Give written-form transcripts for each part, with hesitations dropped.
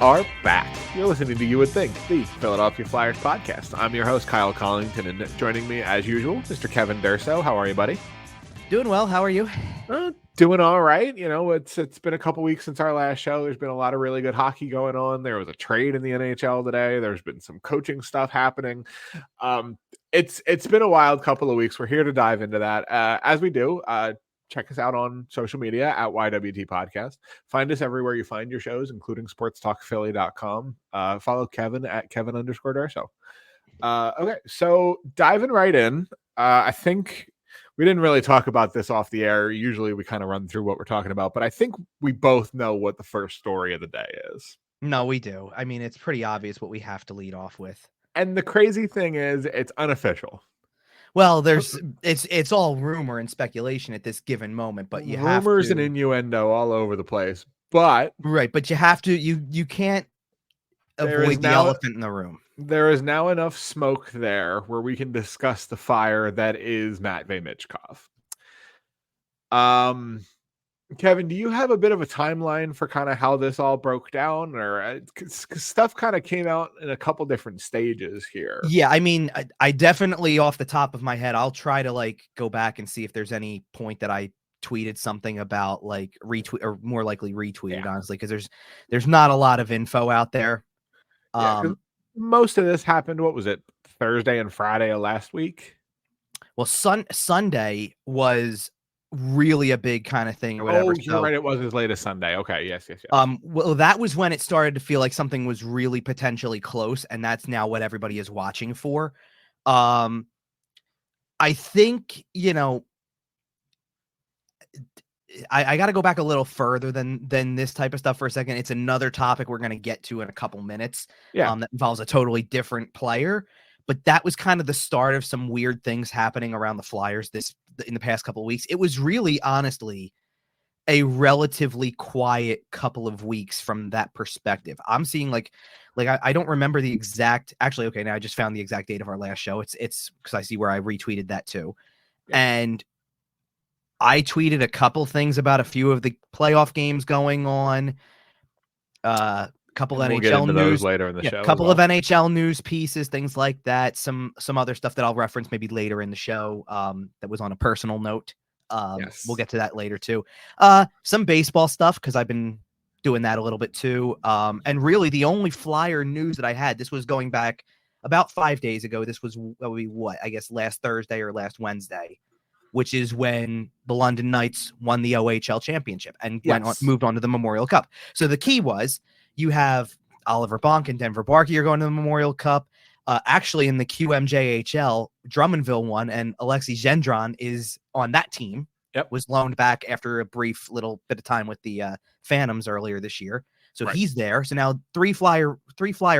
are back. You're listening to You Would Think, the Philadelphia Flyers podcast. I'm your host, Kyle Collington, and joining me, as usual, Mr. Kevin Durso. How are you, buddy? Doing well. How are you? Doing all right. You know, it's been a couple weeks since our last show. There's been a lot of really good hockey going on. There was a trade in the NHL today. There's been some coaching stuff happening. It's been a wild couple of weeks. We're here to dive into that. As we do, check us out on social media at YWT Podcast. Find us everywhere you find your shows, including sportstalkphilly.com. Follow Kevin at Kevin_Durso. Okay, so diving right in, I think we didn't really talk about this off the air. Usually we kind of run through what we're talking about, but I think we both know what the first story of the day is. No, we do. I mean, it's pretty obvious what we have to lead off with. And the crazy thing is it's unofficial. Well, it's all rumor and speculation at this given moment, but you have rumors and innuendo all over the place. But you have to you can't avoid the elephant in the room. There is now enough smoke there where we can discuss the fire that is Matvei Michkov. Kevin, do you have a bit of a timeline for kind of how this all broke down, or stuff kind of came out in a couple different stages here? Yeah, I mean, I definitely off the top of my head, I'll try to go back and see if there's any point that I tweeted something about retweet or more likely retweeted, honestly, because there's not a lot of info out there. Most of this happened, what was it, Thursday and Friday of last week? Well, Sunday was really a big kind of thing or whatever. Oh, you're right. It was as late as Sunday. Okay. Yes. Well, that was when it started to feel like something was really potentially close, and that's now what everybody is watching for. I think, I got to go back a little further than this type of stuff for a second. It's another topic we're going to get to in a couple minutes. That involves a totally different player, but that was kind of the start of some weird things happening around the Flyers in the past couple of weeks. It was really, honestly, a relatively quiet couple of weeks from that perspective. I'm seeing I don't remember the exact, actually, okay, now I just found the exact date of our last show. It's because I see where I retweeted that too. Yeah. And I tweeted a couple things about a few of the playoff games going on. Couple of NHL news later in the show. A couple of NHL news pieces, things like that. Some other stuff that I'll reference maybe later in the show. That was on a personal note. We'll get to that later too. Some baseball stuff because I've been doing that a little bit too. And really the only Flyer news that I had, this was going back about 5 days ago. This was I guess last Thursday or last Wednesday, which is when the London Knights won the OHL championship and moved on to the Memorial Cup. So the key was you have Oliver Bonk and Denver Barkey are going to the Memorial Cup. Actually, in the QMJHL, Drummondville won, and Alexei Gendron is on that team. Was loaned back after a brief little bit of time with the Phantoms earlier this year. So he's there. So now three Flyer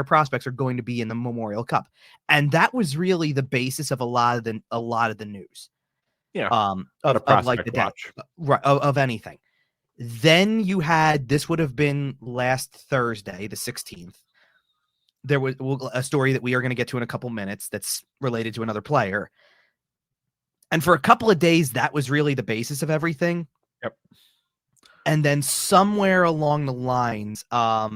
prospects are going to be in the Memorial Cup. And that was really the basis of a lot of the news. Of anything. Then you had, this would have been last Thursday, the 16th. There was a story that we are going to get to in a couple minutes that's related to another player. And for a couple of days, that was really the basis of everything. Yep. And then somewhere along the lines, there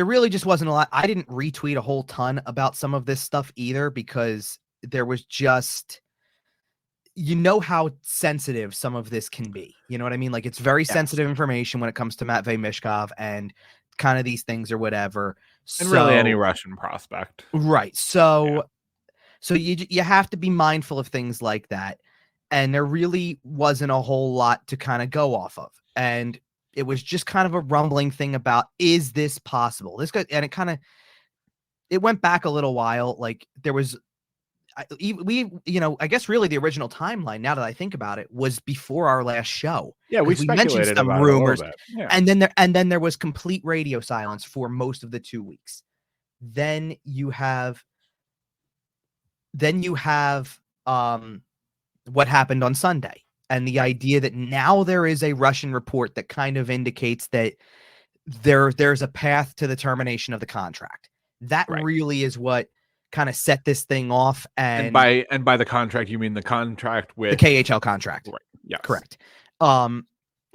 really just wasn't a lot. I didn't retweet a whole ton about some of this stuff either, because there was just, how sensitive some of this can be. You know what I mean? It's very sensitive information when it comes to Matvei Michkov and kind of these things or whatever. And really any Russian prospect. Right. So you have to be mindful of things like that. And there really wasn't a whole lot to kind of go off of. And it was just kind of a rumbling thing about, is this possible? And it went back a little while. There was, I guess really the original timeline, now that I think about it, was before our last show. Yeah, we mentioned some rumors, and then there was complete radio silence for most of the 2 weeks. Then you have what happened on Sunday, and the idea that now there is a Russian report that kind of indicates that there's a path to the termination of the contract. That really is what kind of set this thing off. And by the contract, you mean the contract with the KHL contract. Right. Yeah. Correct.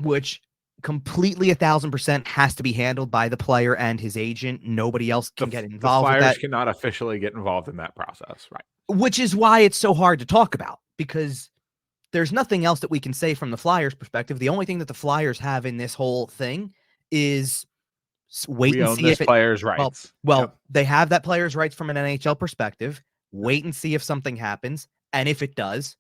Which completely 1,000% has to be handled by the player and his agent. Nobody else can get involved. The Flyers with that. Cannot officially get involved in that process, right? Which is why it's so hard to talk about, because there's nothing else that we can say from the Flyers' perspective. The only thing that the Flyers have in this whole thing is wait and see if player's rights. Well, they have that player's rights from an NHL perspective. Wait and see if something happens, and if it does,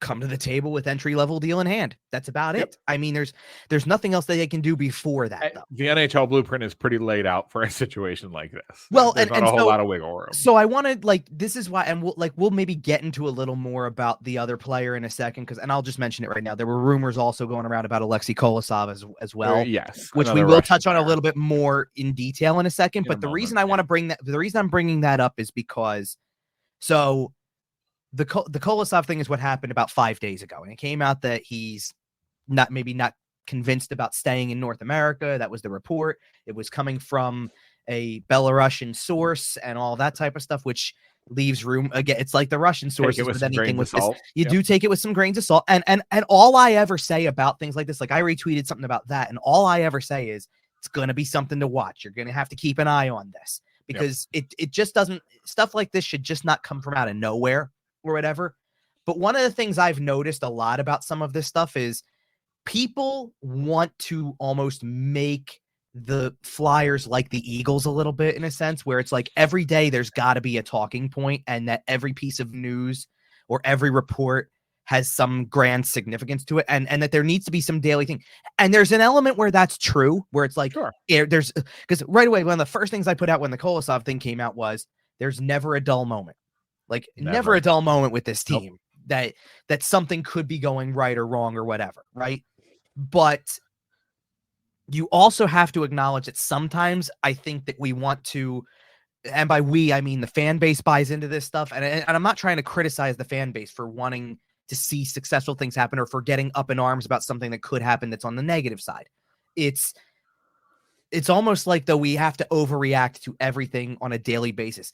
come to the table with entry-level deal in hand. That's about it. I mean, there's nothing else that they can do before that, though. The NHL blueprint is pretty laid out for a situation like this. Well, there's not a whole lot of wiggle room. So I wanted, this is why, and we'll maybe get into a little more about the other player in a second, and I'll just mention it right now. There were rumors also going around about Alexei Kolosov as well. Yes, which we will touch on a little bit more in detail in a second. But the reason I want to bring that, the reason I'm bringing that up is because, so the Kolosov thing is what happened about 5 days ago, and it came out that he's not convinced about staying in North America. That was the report. It was coming from a Belarusian source and all that type of stuff, which leaves room again. It's like the Russian sources with anything with this. You do take it with some grains of salt. And all I ever say about things like this, like I retweeted something about that, and all I ever say is it's going to be something to watch. You're going to have to keep an eye on this, because it just doesn't, stuff like this should just not come from out of nowhere or whatever. But one of the things I've noticed a lot about some of this stuff is people want to almost make the Flyers like the Eagles a little bit, in a sense, where it's like every day there's got to be a talking point, and that every piece of news or every report has some grand significance to it, and that there needs to be some daily thing. And there's an element where that's true, where it's like, there's, because right away, one of the first things I put out when the Kolosov thing came out was there's never a dull moment. Like never a dull moment with this team. That something could be going right or wrong or whatever, right? But you also have to acknowledge that sometimes I think that we want to, and by we, I mean the fan base buys into this stuff, and I'm not trying to criticize the fan base for wanting to see successful things happen or for getting up in arms about something that could happen that's on the negative side. It's almost like, though, we have to overreact to everything on a daily basis.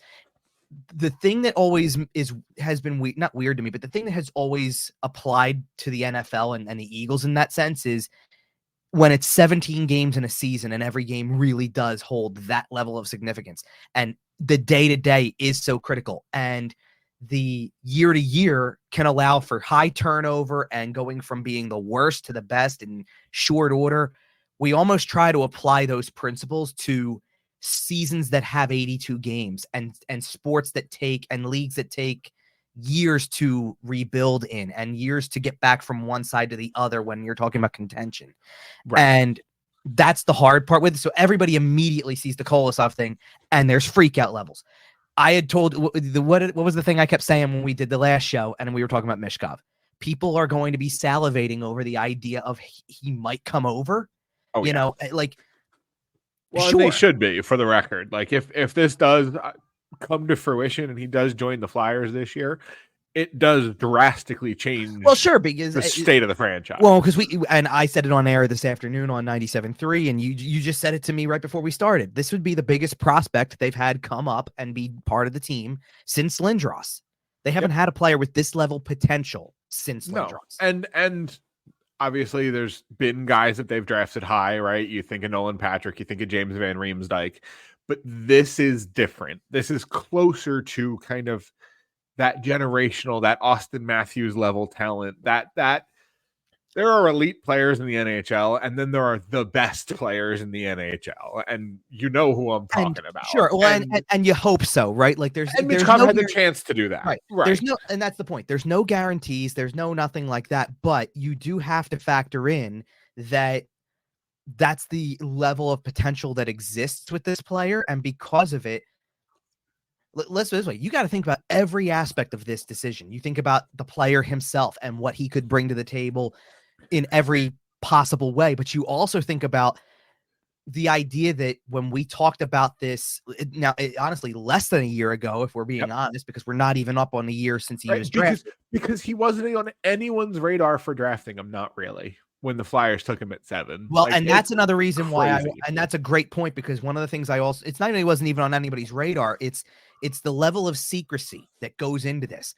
The thing that always has been not weird to me, but the thing that has always applied to the NFL and the Eagles in that sense is when it's 17 games in a season and every game really does hold that level of significance, and the day-to-day is so critical, and the year-to-year can allow for high turnover and going from being the worst to the best in short order. We almost try to apply those principles to seasons that have 82 games and sports that take, and leagues that take years to rebuild in and years to get back from one side to the other when you're talking about contention. Right. And that's the hard part with it. So everybody immediately sees the Kolosov thing and there's freak out levels. I had told what was the thing I kept saying when we did the last show and we were talking about Michkov. People are going to be salivating over the idea of he might come over. Oh, you know, like, well, sure. They should be, for the record. Like, if this does come to fruition and he does join the Flyers this year, it does drastically change. Well, sure, because the state of the franchise. Well, because I said it on air this afternoon on 97.3, and you just said it to me right before we started. This would be the biggest prospect they've had come up and be part of the team since Lindros. They haven't had a player with this level potential since Lindros. And obviously, there's been guys that they've drafted high, right? You think of Nolan Patrick, you think of James Van Riemsdyk, but this is different. This is closer to kind of that generational, that Austin Matthews level talent, that there are elite players in the NHL, and then there are the best players in the NHL, and you know who I'm talking about. Sure, well, and you hope so, right? Like there's Michkov had the chance to do that, right? There's no, and that's the point. There's no guarantees. There's nothing like that. But you do have to factor in that that's the level of potential that exists with this player, and because of it, let's put it this way: you got to think about every aspect of this decision. You think about the player himself and what he could bring to the table in every possible way, but you also think about the idea that when we talked about this now, honestly, less than a year ago, if we're being honest, because we're not even up on a year since he was drafted, because he wasn't on anyone's radar for drafting him. Not really. When the Flyers took him at 7. Well, and that's another reason why and that's a great point, because one of the things it's not only he wasn't even on anybody's radar, it's the level of secrecy that goes into this.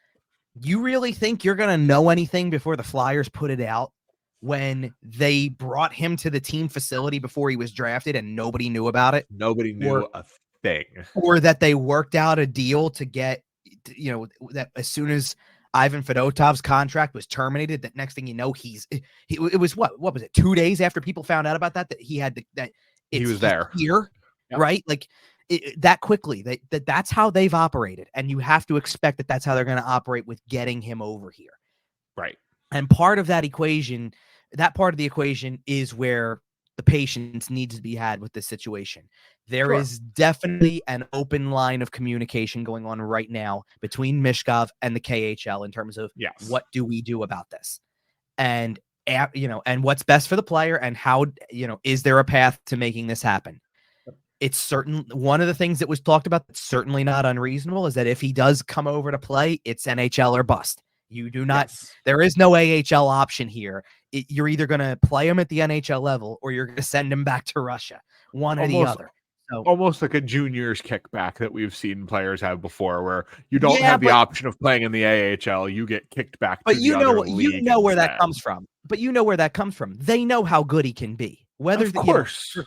You really think you're going to know anything before the Flyers put it out? when they brought him to the team facility before he was drafted and nobody knew about it. Nobody knew a thing. Or that they worked out a deal to get, that as soon as Ivan Fedotov's contract was terminated, that next thing you know, it was what was it? 2 days after people found out about that he had he was there here, yep. Right? Like that quickly. That's how they've operated, and you have to expect that that's how they're going to operate with getting him over here, right? And part of that equation, is where the patience needs to be had with this situation. There is definitely an open line of communication going on right now between Michkov and the KHL in terms of what do we do about this, and and what's best for the player, and how, is there a path to making this happen? It's certain. One of the things that was talked about that's certainly not unreasonable is that if he does come over to play, it's NHL or bust. You do not. There is no AHL option here. You're either going to play him at the NHL level or you're going to send him back to Russia. One or the other. So, almost like a juniors kickback that we've seen players have before, where you don't have the option of playing in the AHL. You get kicked back. But you know where that comes from. They know how good he can be. Whether of course.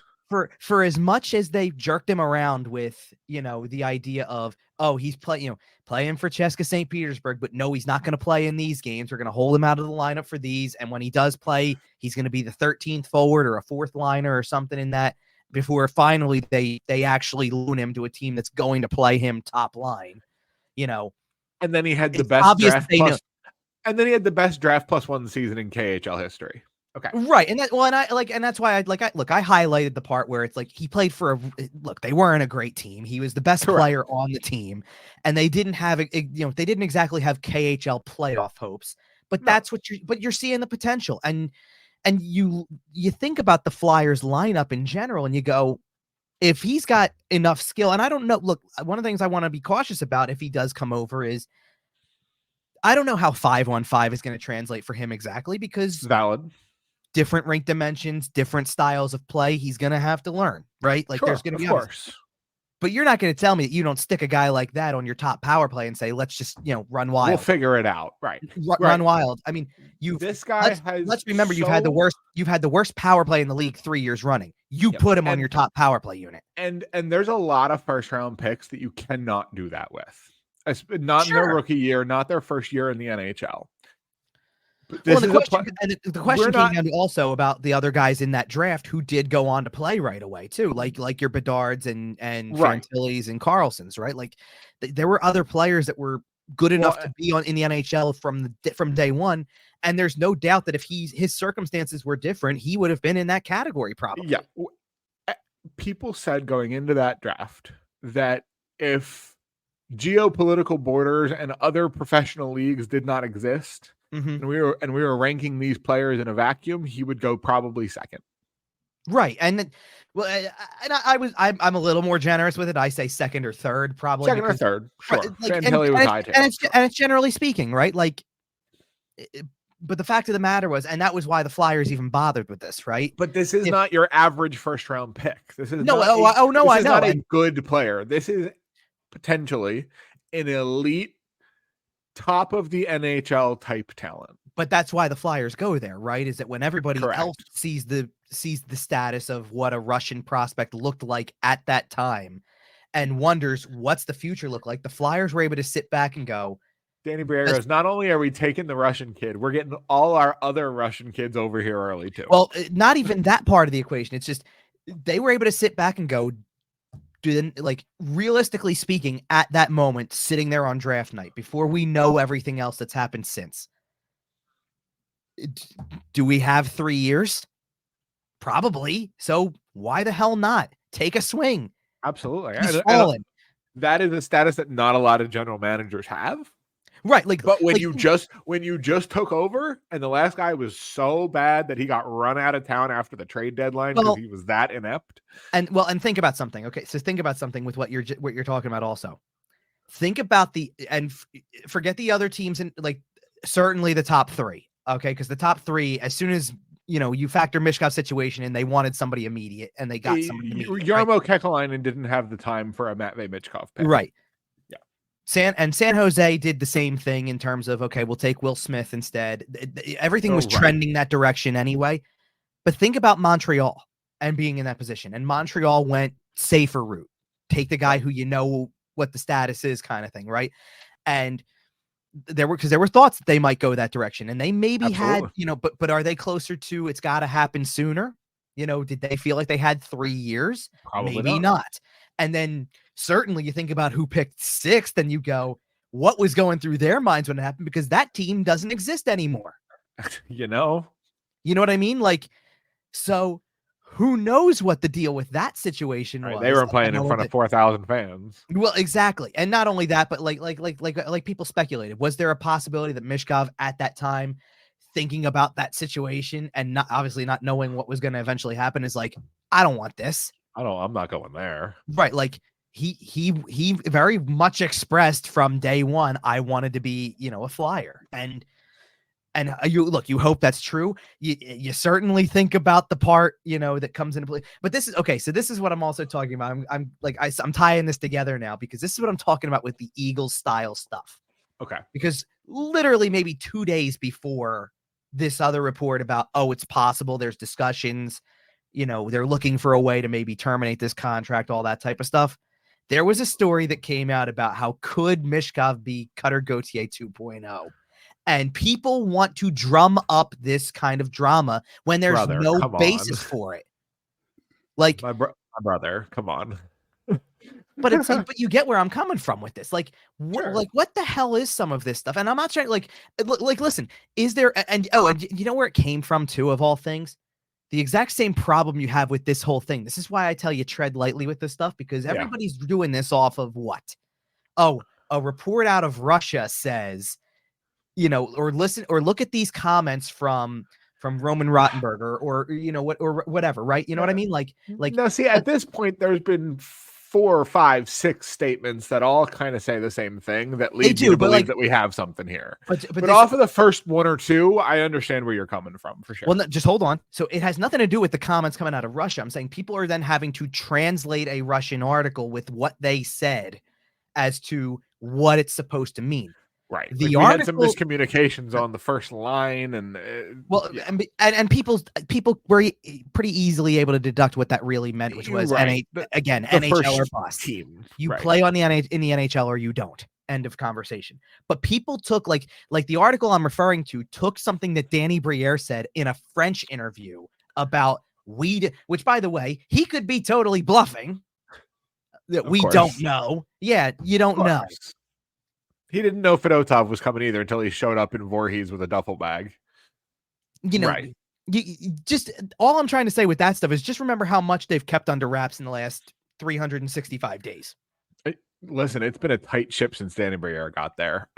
For as much as they jerked him around with, the idea of, he's playing for CSKA St. Petersburg, but no, he's not going to play in these games. We're going to hold him out of the lineup for these. And when he does play, he's going to be the 13th forward or a fourth liner or something in that, before finally they actually loan him to a team that's going to play him top line, And then he had the best draft plus, and then he had the best draft +1 season in KHL history. Okay. Right. And that's why I highlighted the part where it's like he played for they weren't a great team. He was the best player on the team, and they didn't have they didn't exactly have KHL playoff hopes, but that's what you're seeing the potential. And you think about the Flyers lineup in general and you go, if he's got enough skill, and I don't know, look, one of the things I want to be cautious about if he does come over is I don't know how 5-on-5 is going to translate for him exactly, because valid. Different rink dimensions, different styles of play. He's going to have to learn, right? Like there's going to be, of course. But you're not going to tell me that you don't stick a guy like that on your top power play and say, let's just, run wild. We'll figure it out. Right. Run wild. I mean, let's remember you've had the worst power play in the league 3 years running. You put him on your top power play unit. And there's a lot of first round picks that you cannot do that with. Not in their rookie year, not their first year in the NHL. The question came down to also about the other guys in that draft who did go on to play right away too, like your Bedards and Fantillis and Carlsons, right? Like there were other players that were good enough to be in the NHL from day one, and there's no doubt that if his circumstances were different, he would have been in that category probably. Yeah, people said going into that draft that if geopolitical borders and other professional leagues did not exist. Mm-hmm. And we were ranking these players in a vacuum, he would go probably second. Right. And I'm a little more generous with it. I say second or third, probably. Second or third. Sure. Fantilli was high too. And it's generally speaking, right? Like, but the fact of the matter was, and that was why the Flyers even bothered with this, right? But this is not your average first round pick. This is not a good player. This is potentially an elite, top of the NHL type talent. But that's why the Flyers go there, right? Is that when everybody else sees the status of what a Russian prospect looked like at that time and wonders what's the future look like, the Flyers were able to sit back and go, Danny Briere goes, not only are we taking the Russian kid, we're getting all our other Russian kids over here early too. Well, not even that part of the equation. It's just they were able to sit back and go, realistically speaking, at that moment, sitting there on draft night, before we know everything else that's happened since, do we have 3 years? Probably. So why the hell not take a swing? Absolutely. And that is a status that not a lot of general managers have. Right. But when you just took over and the last guy was so bad that he got run out of town after the trade deadline because he was that inept. And think about something. Okay. So think about something with what you're talking about also. Think about forget the other teams and certainly the top three. Okay. Because the top three, as soon as you factor Michkov's situation and they wanted somebody immediate and they got somebody immediate. Jarmo Kekalainen didn't have the time for a Matvei Michkov pick. Right. Yeah. San Jose did the same thing in terms of, okay, we'll take Will Smith instead. Everything was trending that direction anyway. But think about Montreal and being in that position. And Montreal went safer route. Take the guy who you know what the status is, kind of thing, right? And there were thoughts that they might go that direction, and they maybe had, but are they closer to it's got to happen sooner? Did they feel like they had 3 years? Probably maybe not. And then certainly you think about who picked 6th and you go, what was going through their minds when it happened? Because that team doesn't exist anymore. You know what I mean? Like, so who knows what the deal with that situation was? They weren't playing in front of 4,000 fans. Well, exactly. And not only that, but like people speculated, was there a possibility that Michkov at that time, thinking about that situation and obviously not knowing what was going to eventually happen, is like, I don't want this. I'm not going there. Right. Like he very much expressed from day one, I wanted to be, a Flyer. And you hope that's true. You certainly think about the part, that comes into play. But this is okay. So this is what I'm also talking about. I'm tying this together now because this is what I'm talking about with the Eagles style stuff. Okay. Because literally maybe 2 days before this other report about, it's possible there's discussions, they're looking for a way to maybe terminate this contract, all that type of stuff. There was a story that came out about how could Michkov be Cutter Gauthier 2.0. And people want to drum up this kind of drama when there's no basis for it. Like my brother, come on. But it's like, but you get where I'm coming from with this. Like, what the hell is some of this stuff? And I'm not trying like, listen, is there, and you know where it came from too, of all things? The exact same problem you have with this whole thing. This is why I tell you tread lightly with this stuff, because everybody's doing this off of what? Oh, a report out of Russia says, or listen, or look at these comments from Roman Rottenberger or whatever, right? You know what I mean? Like now see, at this point, there's been 4 or 5, 6 statements that all kind of say the same thing that lead you to believe that we have something here. But off of the first 1 or 2, I understand where you're coming from for sure. Well, just hold on. So it has nothing to do with the comments coming out of Russia. I'm saying people are then having to translate a Russian article with what they said as to what it's supposed to mean. Right. We had some miscommunications on the first line, and and people were pretty easily able to deduct what that really meant, which was NHL or bust. Team. You play in the NHL or you don't. End of conversation. But people took like the article I'm referring to took something that Danny Briere said in a French interview about which by the way, he could be totally bluffing. That we don't know. Yeah, you don't know. He didn't know Fedotov was coming either until he showed up in Voorhees with a duffel bag. Right. Just all I'm trying to say with that stuff is just remember how much they've kept under wraps in the last 365 days. Listen, it's been a tight ship since Danny Briere got there.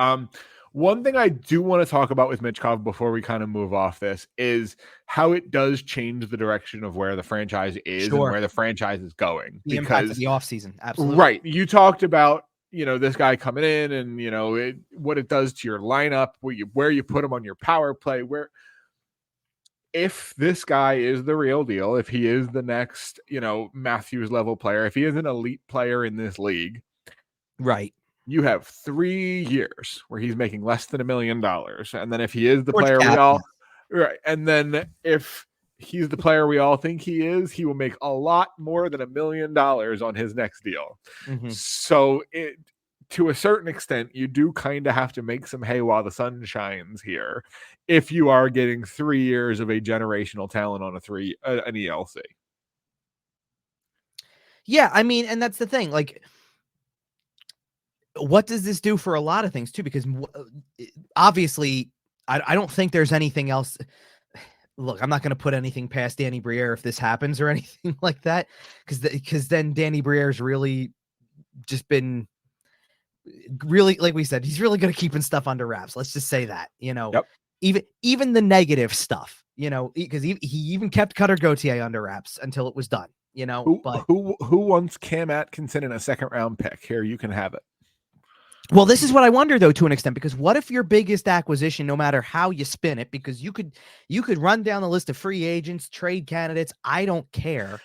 One thing I do want to talk about with Michkov before we kind of move off this is how it does change the direction of where the franchise is and where the franchise is going. The impact of the offseason. Absolutely. Right. You talked about, this guy coming in and, what it does to your lineup, where you put him on your power play, if this guy is the real deal, if he is the next, Matthews level player, if he is an elite player in this league, right. You have 3 years where he's making less than $1 million. And then if he is the player and then if he's the player we all think he is, he will make a lot more than $1 million on his next deal. Mm-hmm. So to a certain extent, you do kind of have to make some hay while the sun shines here if you are getting 3 years of a generational talent on an ELC. Yeah, I mean, and that's the thing. Like, what does this do for a lot of things too? Because obviously, I don't think there's anything else. Look, I'm not going to put anything past Danny Briere if this happens or anything like that, because then Danny Briere's really just been really, like we said, he's really good at keeping stuff under wraps. Let's just say that, even the negative stuff, because he even kept Cutter Gauthier under wraps until it was done, Who wants Cam Atkinson in a 2nd round pick? Here, you can have it. Well, this is what I wonder, though, to an extent, because what if your biggest acquisition, no matter how you spin it, because you could run down the list of free agents, trade candidates, I don't care.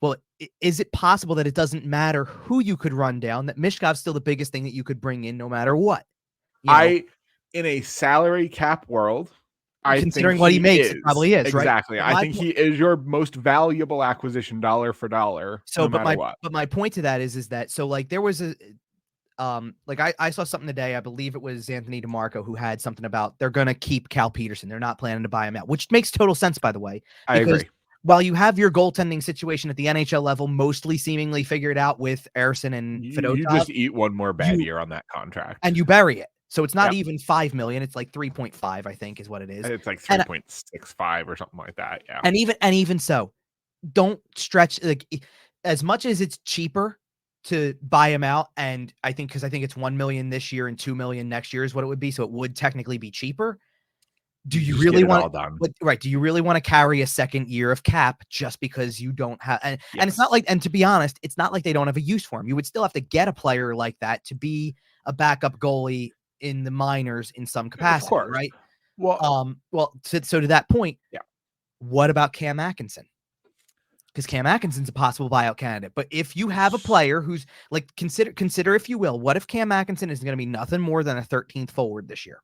Well, is it possible that it doesn't matter who you could run down, that Michkov's still the biggest thing that you could bring in no matter what? In a salary cap world, considering what he makes, it probably is, exactly. Right? I think he is your most valuable acquisition dollar for dollar. So, no matter what. But my point to that is that so like there was a I saw something today. I believe it was Anthony DeMarco who had something about they're going to keep Cal Peterson. They're not planning to buy him out, which makes total sense, by the way. I agree. While you have your goaltending situation at the NHL level mostly seemingly figured out with Arison and Fedotov, you just eat one more bad year on that contract. And you bury it. So it's not even $5 million. It's like 3.5, I think, is what it is. It's like 3.65 or something like that. Yeah. And even so, don't stretch like as much as it's cheaper to buy him out. And I think it's $1 million this year and $2 million next year is what it would be. So it would technically be cheaper. Do you really want right? Do you really want to carry a second year of cap just because you don't have and it's not like, and to be honest, it's not like they don't have a use for him. You would still have to get a player like that to be a backup goalie in the minors in some capacity, right? Well, so to that point, what about Cam Atkinson? Because Cam Atkinson's a possible buyout candidate. But if you have a player who's like consider if you will, what if Cam Atkinson is going to be nothing more than a 13th forward this year?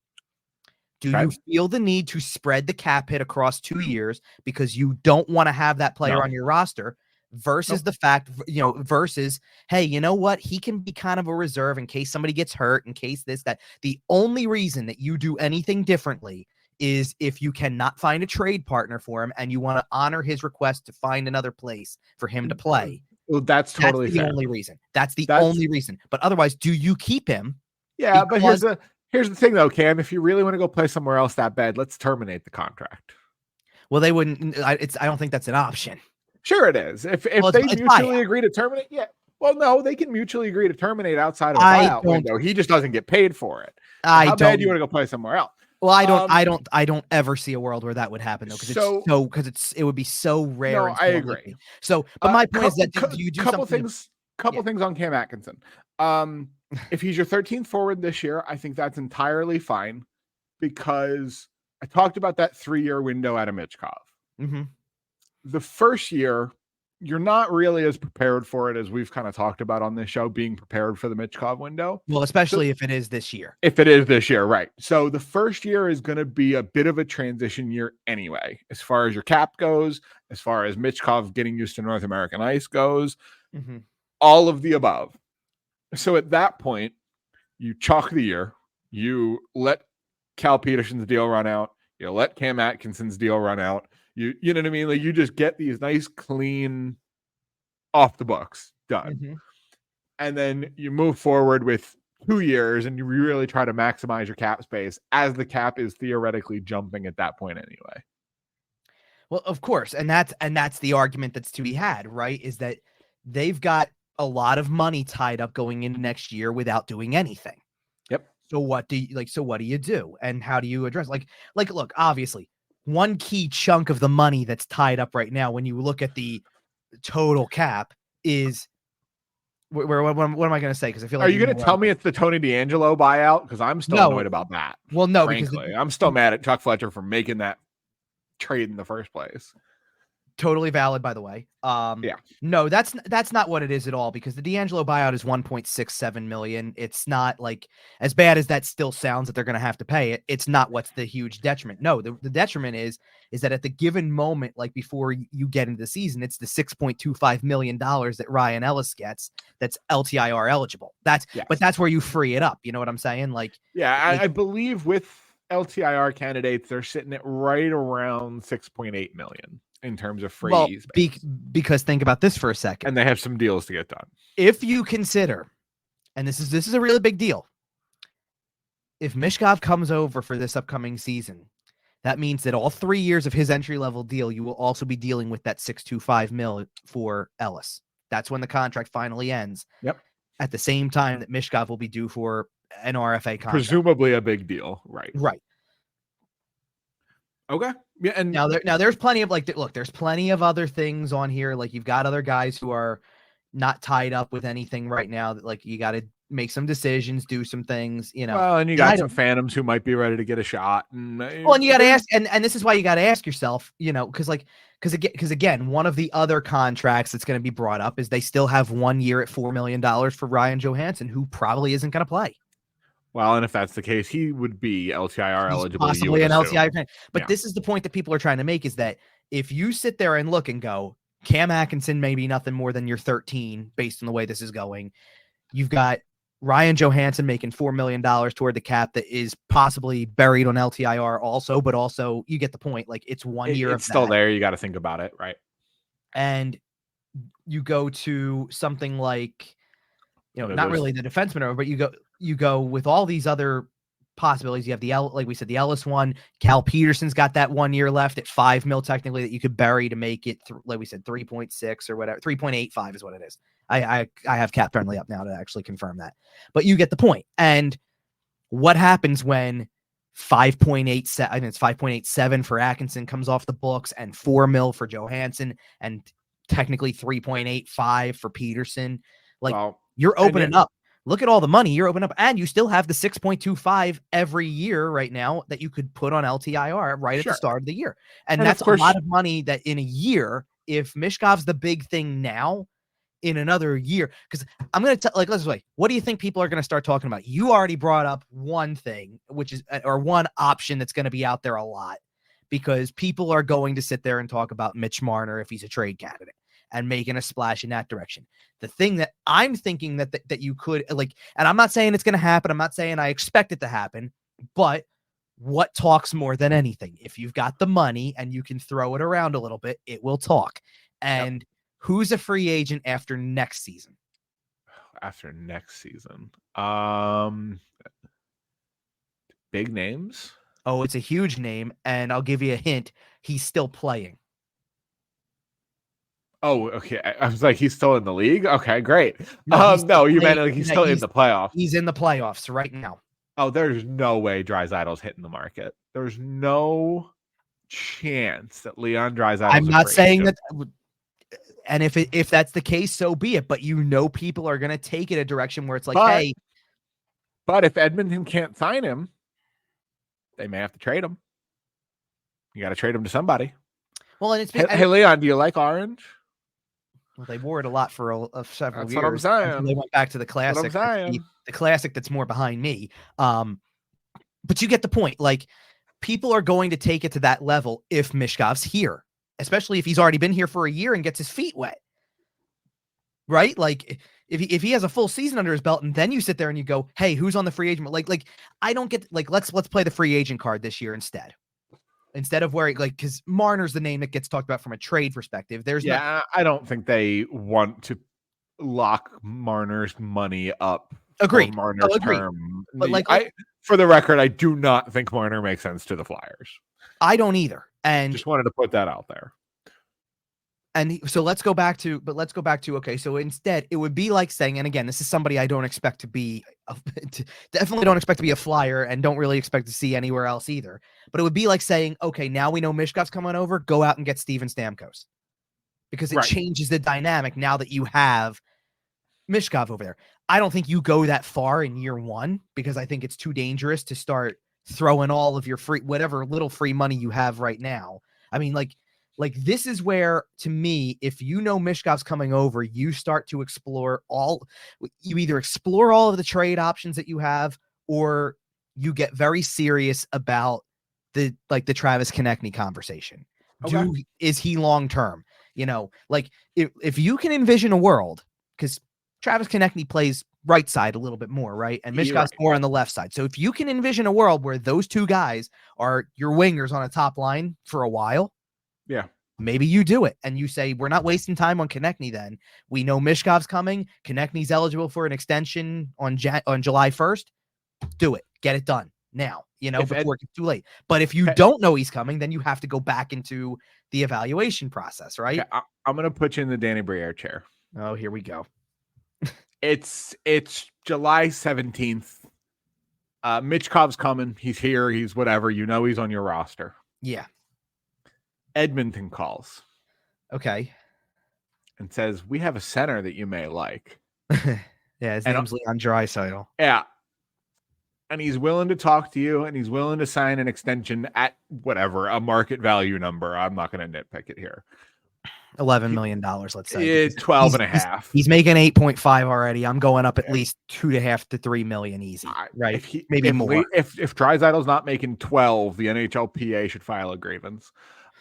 Do you feel the need to spread the cap hit across 2 years because you don't want to have that player on your roster versus the fact, versus, hey, you know what? He can be kind of a reserve in case somebody gets hurt, in case this, that. The only reason that you do anything differently is if you cannot find a trade partner for him and you want to honor his request to find another place for him to play. Well, that's totally the only reason. That's the only reason. But otherwise, do you keep him? Yeah, but here's the thing, though, Cam. If you really want to go play somewhere else that bad, let's terminate the contract. Well, they wouldn't. I don't think that's an option. Sure, it is. If they mutually agree to terminate, Well, no, they can mutually agree to terminate outside of a buyout window. He just doesn't get paid for it. How bad do you want to go play somewhere else? Well, I don't ever see a world where that would happen, though, because it would be so rare. No, I agree. So, but my point is that do you do couple things on Cam Atkinson. If he's your 13th forward this year, I think that's entirely fine because I talked about that 3-year window out of Michkov. Mm-hmm. The first year, you're not really as prepared for it as we've kind of talked about on this show, being prepared for the Michkov window. Well, especially if it is this year. If it is this year, right. So the first year is going to be a bit of a transition year anyway, as far as your cap goes, as far as Michkov getting used to North American ice goes, all of the above. So at that point, you chalk the year, you let Cal Peterson's deal run out, you let Cam Atkinson's deal run out, you know what I mean? Like you just get these nice, clean, off the books done. And then you move forward with 2 years and you really try to maximize your cap space as the cap is theoretically jumping at that point anyway. Well, of course. And that's the argument that's to be had, right? Is that they've got a lot of money tied up going into next year without doing anything. Yep. So what do you do? And how do you address like, look, obviously one key chunk of the money that's tied up right now, when you look at the total cap is what am I going to say? Cause I feel like, are you going to tell me it's the Tony DeAngelo buyout? Cause I'm still annoyed about that. Well, no, frankly, because I'm still mad at Chuck Fletcher for making that trade in the first place. Totally valid, by the way. No, that's not what it is at all, because the DeAngelo buyout is $1.67 million. It's not like, as bad as that still sounds that they're going to have to pay it, it's not what's the huge detriment. No, the detriment is that at the given moment, like before you get into the season, it's the $6.25 million that Ryan Ellis gets that's LTIR eligible. But that's where you free it up. You know what I'm saying? I believe with LTIR candidates, they're sitting at right around 6.8 million. In terms of free because think about this for a second. And they have some deals to get done. If you consider, and this is a really big deal, if Michkov comes over for this upcoming season, that means that all 3 years of his entry-level deal, you will also be dealing with that $6.25 million for Ellis. That's when the contract finally ends. Yep. At the same time that Michkov will be due for an RFA contract. Presumably a big deal. Right. Right. Okay. Yeah, and now there's plenty of there's plenty of other things on here. Like you've got other guys who are not tied up with anything right now that you got to make some decisions, do some things, Well, and you got some phantoms who might be ready to get a shot. And you got to ask, and this is why you got to ask yourself, because again, one of the other contracts that's going to be brought up is they still have 1 year at $4 million for Ryan Johansson, who probably isn't going to play. Well, and if that's the case, he would be LTIR eligible. Possibly an LTIR. But this is the point that people are trying to make, is that if you sit there and look and go, Cam Atkinson may be nothing more than your 13 based on the way this is going. You've got Ryan Johansson making $4 million toward the cap that is possibly buried on LTIR also, but also you get the point. Like, it's 1 year. It's still there. You got to think about it. Right. And you go to something like, not really the defenseman, but you go with all these other possibilities. You have like we said, the Ellis one. Cal Peterson's got that 1 year left at $5 million technically that you could bury to make it, like we said, 3.6 or whatever. 3.85 is what it is. I have Cap Friendly up now to actually confirm that. But you get the point. And what happens when 5.87, I think it's 5.87 for Atkinson comes off the books, and $4 million for Johansson, and technically 3.85 for Peterson? Like, you're opening up. Look at all the money you're opening up, and you still have the 6.25 every year right now that you could put on LTIR right at the start of the year. And that's a lot of money that in a year, if Michkov's the big thing now, in another year, because I'm going to let's say, what do you think people are going to start talking about? You already brought up one thing, which is, or one option that's going to be out there a lot, because people are going to sit there and talk about Mitch Marner if he's a trade candidate and making a splash in that direction. The thing that I'm thinking that you could, like, and I'm not saying it's going to happen. I'm not saying I expect it to happen, but what talks more than anything? If you've got the money and you can throw it around a little bit, it will talk. And who's a free agent after next season? After next season, big names. Oh, it's a huge name, and I'll give you a hint. He's still playing. Oh, okay. I was like, he's still in the league? Okay, great. No, you meant like he's still in the playoffs. He's in the playoffs right now. Oh, there's no way Draisaitl's hitting the market. There's no chance that Leon Draisaitl. I'm not saying that. And if that's the case, so be it. But people are going to take it a direction where it's like, hey. But if Edmonton can't sign him, they may have to trade him. You got to trade him to somebody. Well, and it's hey Leon, do you like orange? Well, they wore it a lot for several years. What I'm saying. They went back to the classic. The classic that's more behind me. But you get the point. Like, people are going to take it to that level if Michkov's here, especially if he's already been here for a year and gets his feet wet. Right? Like, if he has a full season under his belt, and then you sit there and you go, hey, who's on the free agent? Like I don't get, like, let's play the free agent card this year instead of where, like, because Marner's the name that gets talked about from a trade perspective. I don't think they want to lock Marner's money up. Agreed. Marner's term. But for the record, I do not think Marner makes sense to the Flyers. I don't either. And just wanted to put that out there. And so let's go back to, okay, so instead it would be like saying, and again, this is somebody I don't expect to be, definitely don't expect to be a Flyer, and don't really expect to see anywhere else either. But it would be like saying, okay, now we know Michkov's coming over, go out and get Steven Stamkos. Because it changes the dynamic now that you have Michkov over there. I don't think you go that far in year one, because I think it's too dangerous to start throwing all of your whatever little free money you have right now. I mean, like this is where, to me, if you know Michkov's coming over, you start to you either explore all of the trade options that you have, or you get very serious about the Travis Konechny conversation. Okay. Is he long-term? If you can envision a world, because Travis Konechny plays right side a little bit more, right? And Michkov's more on the left side. So if you can envision a world where those two guys are your wingers on a top line for a while, maybe you do it. And you say, we're not wasting time on Konechny then. We know Michkov's coming. Konechny's eligible for an extension on July 1st. Do it. Get it done now, before it gets too late. But if you don't know he's coming, then you have to go back into the evaluation process, right? Okay, I'm going to put you in the Danny Briere chair. Oh, here we go. It's July 17th. Michkov's coming. He's here. He's whatever. He's on your roster. Yeah. Edmonton calls. Okay. And says, we have a center that you may like. Yeah, his name's Leon Draisaitl. Yeah. And he's willing to talk to you, and he's willing to sign an extension at whatever, a market value number. I'm not going to nitpick it here. $11 million, let's say. 12 and a half. He's making 8.5 already. I'm going up at least 2.5 to 3 million easy, right? Maybe more. If Draisaitl's not making 12, the NHLPA should file a grievance.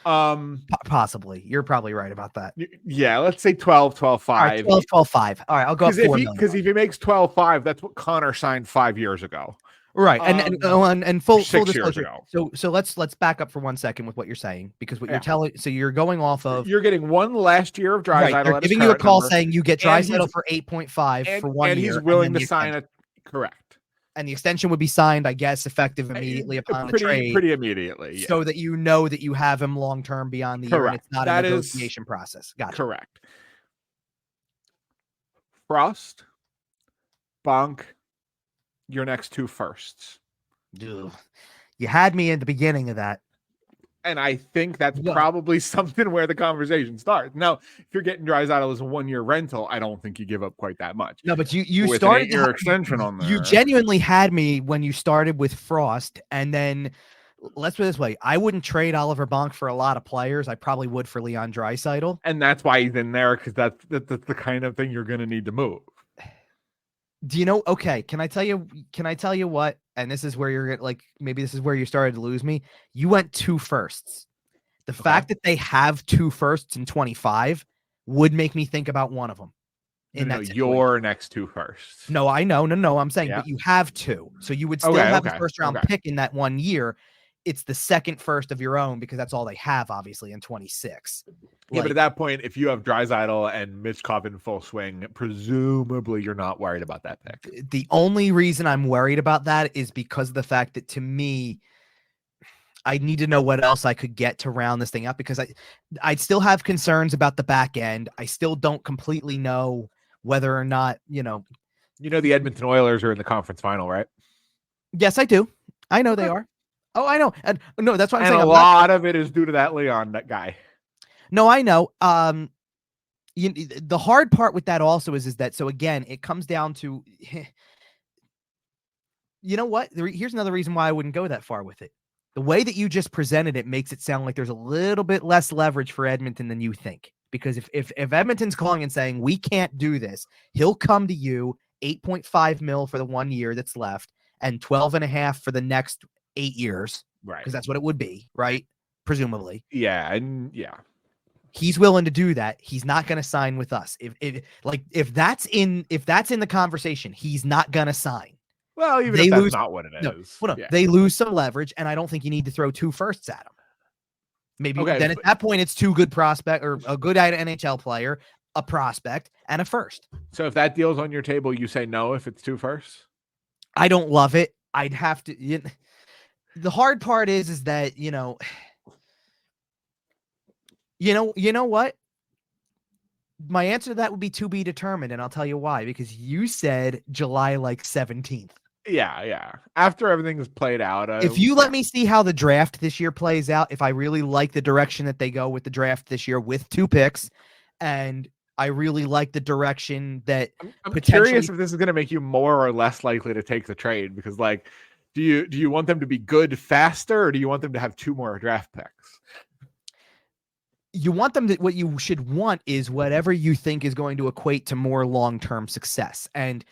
Possibly. You're probably right about that. Yeah, let's say 12, 12.5. Right, 12.5. All right, I'll go 4 million. Because if he makes 12.5, that's what Connor signed 5 years ago. Right, and full disclosure. So let's back up for 1 second with what you're saying, because what you're telling, so you're going off of, you're getting one last year of Draisaitl. Right, they're giving you a call saying you get Draisaitl for 8.5 for 1 year, and he's willing to sign it. Correct. And the extension would be signed, I guess, effective immediately upon the trade. Pretty immediately, so that you know that you have him long term beyond the year, and it's not a negotiation process. Gotcha. Correct. Frost, Bonk. Your next 2 firsts. Ugh. You had me in the beginning of that. And I think that's probably something where the conversation starts. Now, if you're getting Draisaitl as a 1-year rental, I don't think you give up quite that much. No, but you started your extension on there. You genuinely had me when you started with Frost, and then let's put it this way: I wouldn't trade Oliver Bonk for a lot of players. I probably would for Leon Draisaitl, and that's why he's in there, because that's the kind of thing you're going to need to move. Do you know? Okay, can I tell you what? And this is where you're like, maybe this is where you started to lose me. You went 2 firsts. The fact that they have 2 firsts in 25 would make me think about one of them. Your next 2 firsts. No, I know. No, I'm saying, but you have 2. So you would still have a first round pick in that 1 year. It's the second first of your own, because that's all they have, obviously, in 26. Yeah, but at that point, if you have Draisaitl and Michkov in full swing, presumably you're not worried about that pick. The only reason I'm worried about that is because of the fact that, to me, I need to know what else I could get to round this thing up, because I'd still have concerns about the back end. I still don't completely know whether or not, the Edmonton Oilers are in the conference final, right? Yes, I do. I know they are. Oh, I know. And no, that's what I'm saying. And a lot of it is due to that Leon, that guy. No, I know. The hard part with that also is that, so again, it comes down to, you know what? Here's another reason why I wouldn't go that far with it. The way that you just presented it makes it sound like there's a little bit less leverage for Edmonton than you think. Because if Edmonton's calling and saying, we can't do this, he'll come to you, 8.5 mil for the 1 year that's left, and 12.5 for the next 8 years, right? Because that's what it would be, right? Presumably. Yeah, and yeah. He's willing to do that. He's not going to sign with us. If that's in the conversation, he's not going to sign. Well, even if that's not what it is. They lose some leverage, and I don't think you need to throw 2 firsts at him. Maybe then at that point it's 2 good prospect, or a good NHL player, a prospect, and a first. So if that deal's on your table, you say no if it's 2 firsts? I don't love it. I'd have to. The hard part is that you know what? My answer to that would be to be determined, and I'll tell you why. Because you said July 17th. Yeah. After everything's played out. If you let me see how the draft this year plays out, if I really like the direction that they go with the draft this year with 2 picks, and I really like the direction that I'm curious if this is going to make you more or less likely to take the trade, because do you want them to be good faster, or do you want them to have 2 more draft picks? You want them to, what you should want is whatever you think is going to equate to more long-term success. And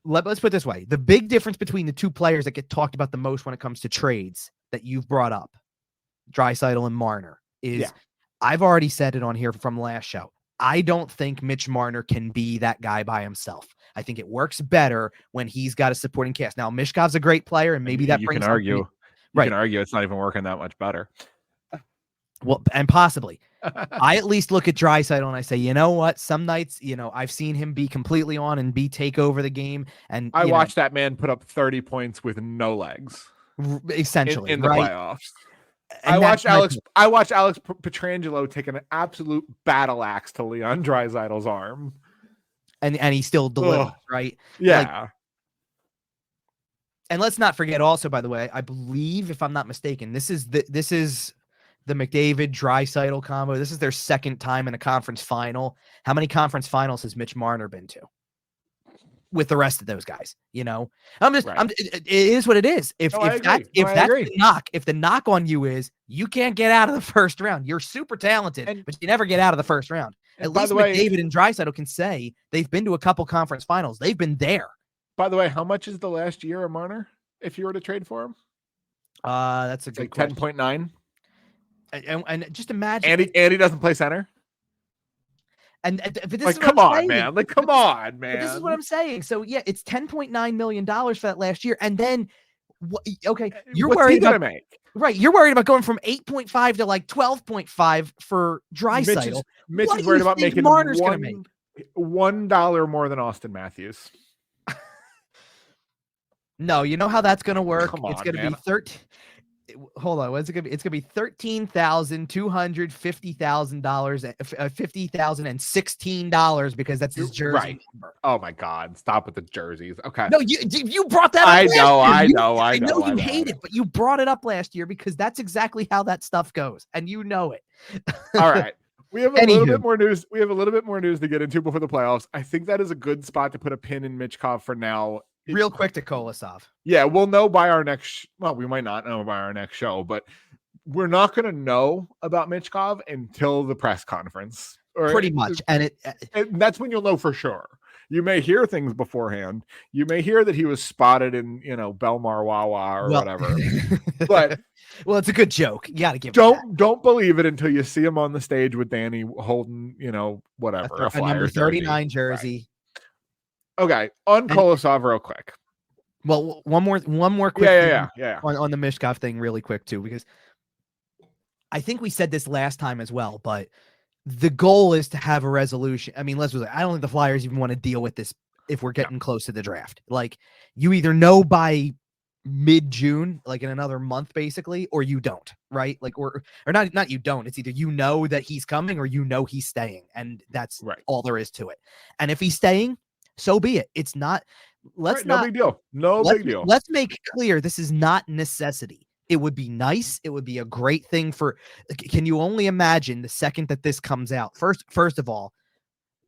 let's put it this way. The big difference between the 2 players that get talked about the most when it comes to trades that you've brought up, Draisaitl and Marner, is I've already said it on here from last show. I don't think Mitch Marner can be that guy by himself. I think it works better when he's got a supporting cast. Now, Michkov's a great player, and maybe that brings you can argue it's not even working that much better. Well, and possibly. I at least look at Draisaitl and I say, you know what? Some nights, I've seen him be completely on and take over the game. And I watched that man put up 30 points with no legs, essentially, in the playoffs. And I watched Alex Pietrangelo take an absolute battle axe to Leon Draisaitl's arm, and he still delivers, right? Yeah. And let's not forget also, by the way, I believe, if I'm not mistaken, this is the McDavid-Draisaitl combo. This is their second time in a conference final. How many conference finals has Mitch Marner been to? with the rest of those guys. It is what it is. If the knock on you is you can't get out of the first round, you're super talented, but you never get out of the first round. At least McDavid and Draisaitl can say they've been to a couple conference finals. They've been there. By the way, how much is the last year of Marner if you were to trade for him? That's a good question. 10.9. And just imagine. And he doesn't play center. And this is come on, man. Come on, man. This is what I'm saying. So yeah, it's $10.9 million for that last year, and then you're worried about right. You're worried about going from 8.5 to like 12.5 for Draisaitl. Mitch is worried about making Marner's going to make $1 more than Austin Matthews. No, you know how that's going to work. It's going to be 13. Hold on, what's it gonna be? It's gonna be $13,250,000, $50,016 because that's his jersey number. Oh my God! Stop with the jerseys. Okay. No, you brought that up. I know. I know you hate it, but you brought it up last year because that's exactly how that stuff goes, and you know it. All right. We have a little bit more news. We have a little bit more news to get into before the playoffs. I think that is a good spot to put a pin in Michkov for now. Real quick to Kolosov. Yeah, we'll know by our next. Well, we might not know by our next show, but we're not going to know about Michkov until the press conference. Pretty much, and that's when you'll know for sure. You may hear things beforehand. You may hear that he was spotted in, Belmar Wawa or whatever. But well, it's a good joke. You got to give. Don't believe it until you see him on the stage with Danny holding, whatever a number 39 jersey. Right. Okay, on Kolosov real quick. Well, one more quick yeah. On the Michkov thing really quick too, because I think we said this last time as well, but the goal is to have a resolution. I mean, I don't think the Flyers even want to deal with this if we're getting close to the draft. Like, you either know by mid-June, like in another month basically, or you don't, right? Like, or not you don't. It's either you know that he's coming or he's staying, and that's all there is to it. And if he's staying, so be it. It's not. No big deal. Big deal. Let's make clear this is not necessity. It would be nice. It would be a great thing for. Can you only imagine the second that this comes out? First of all,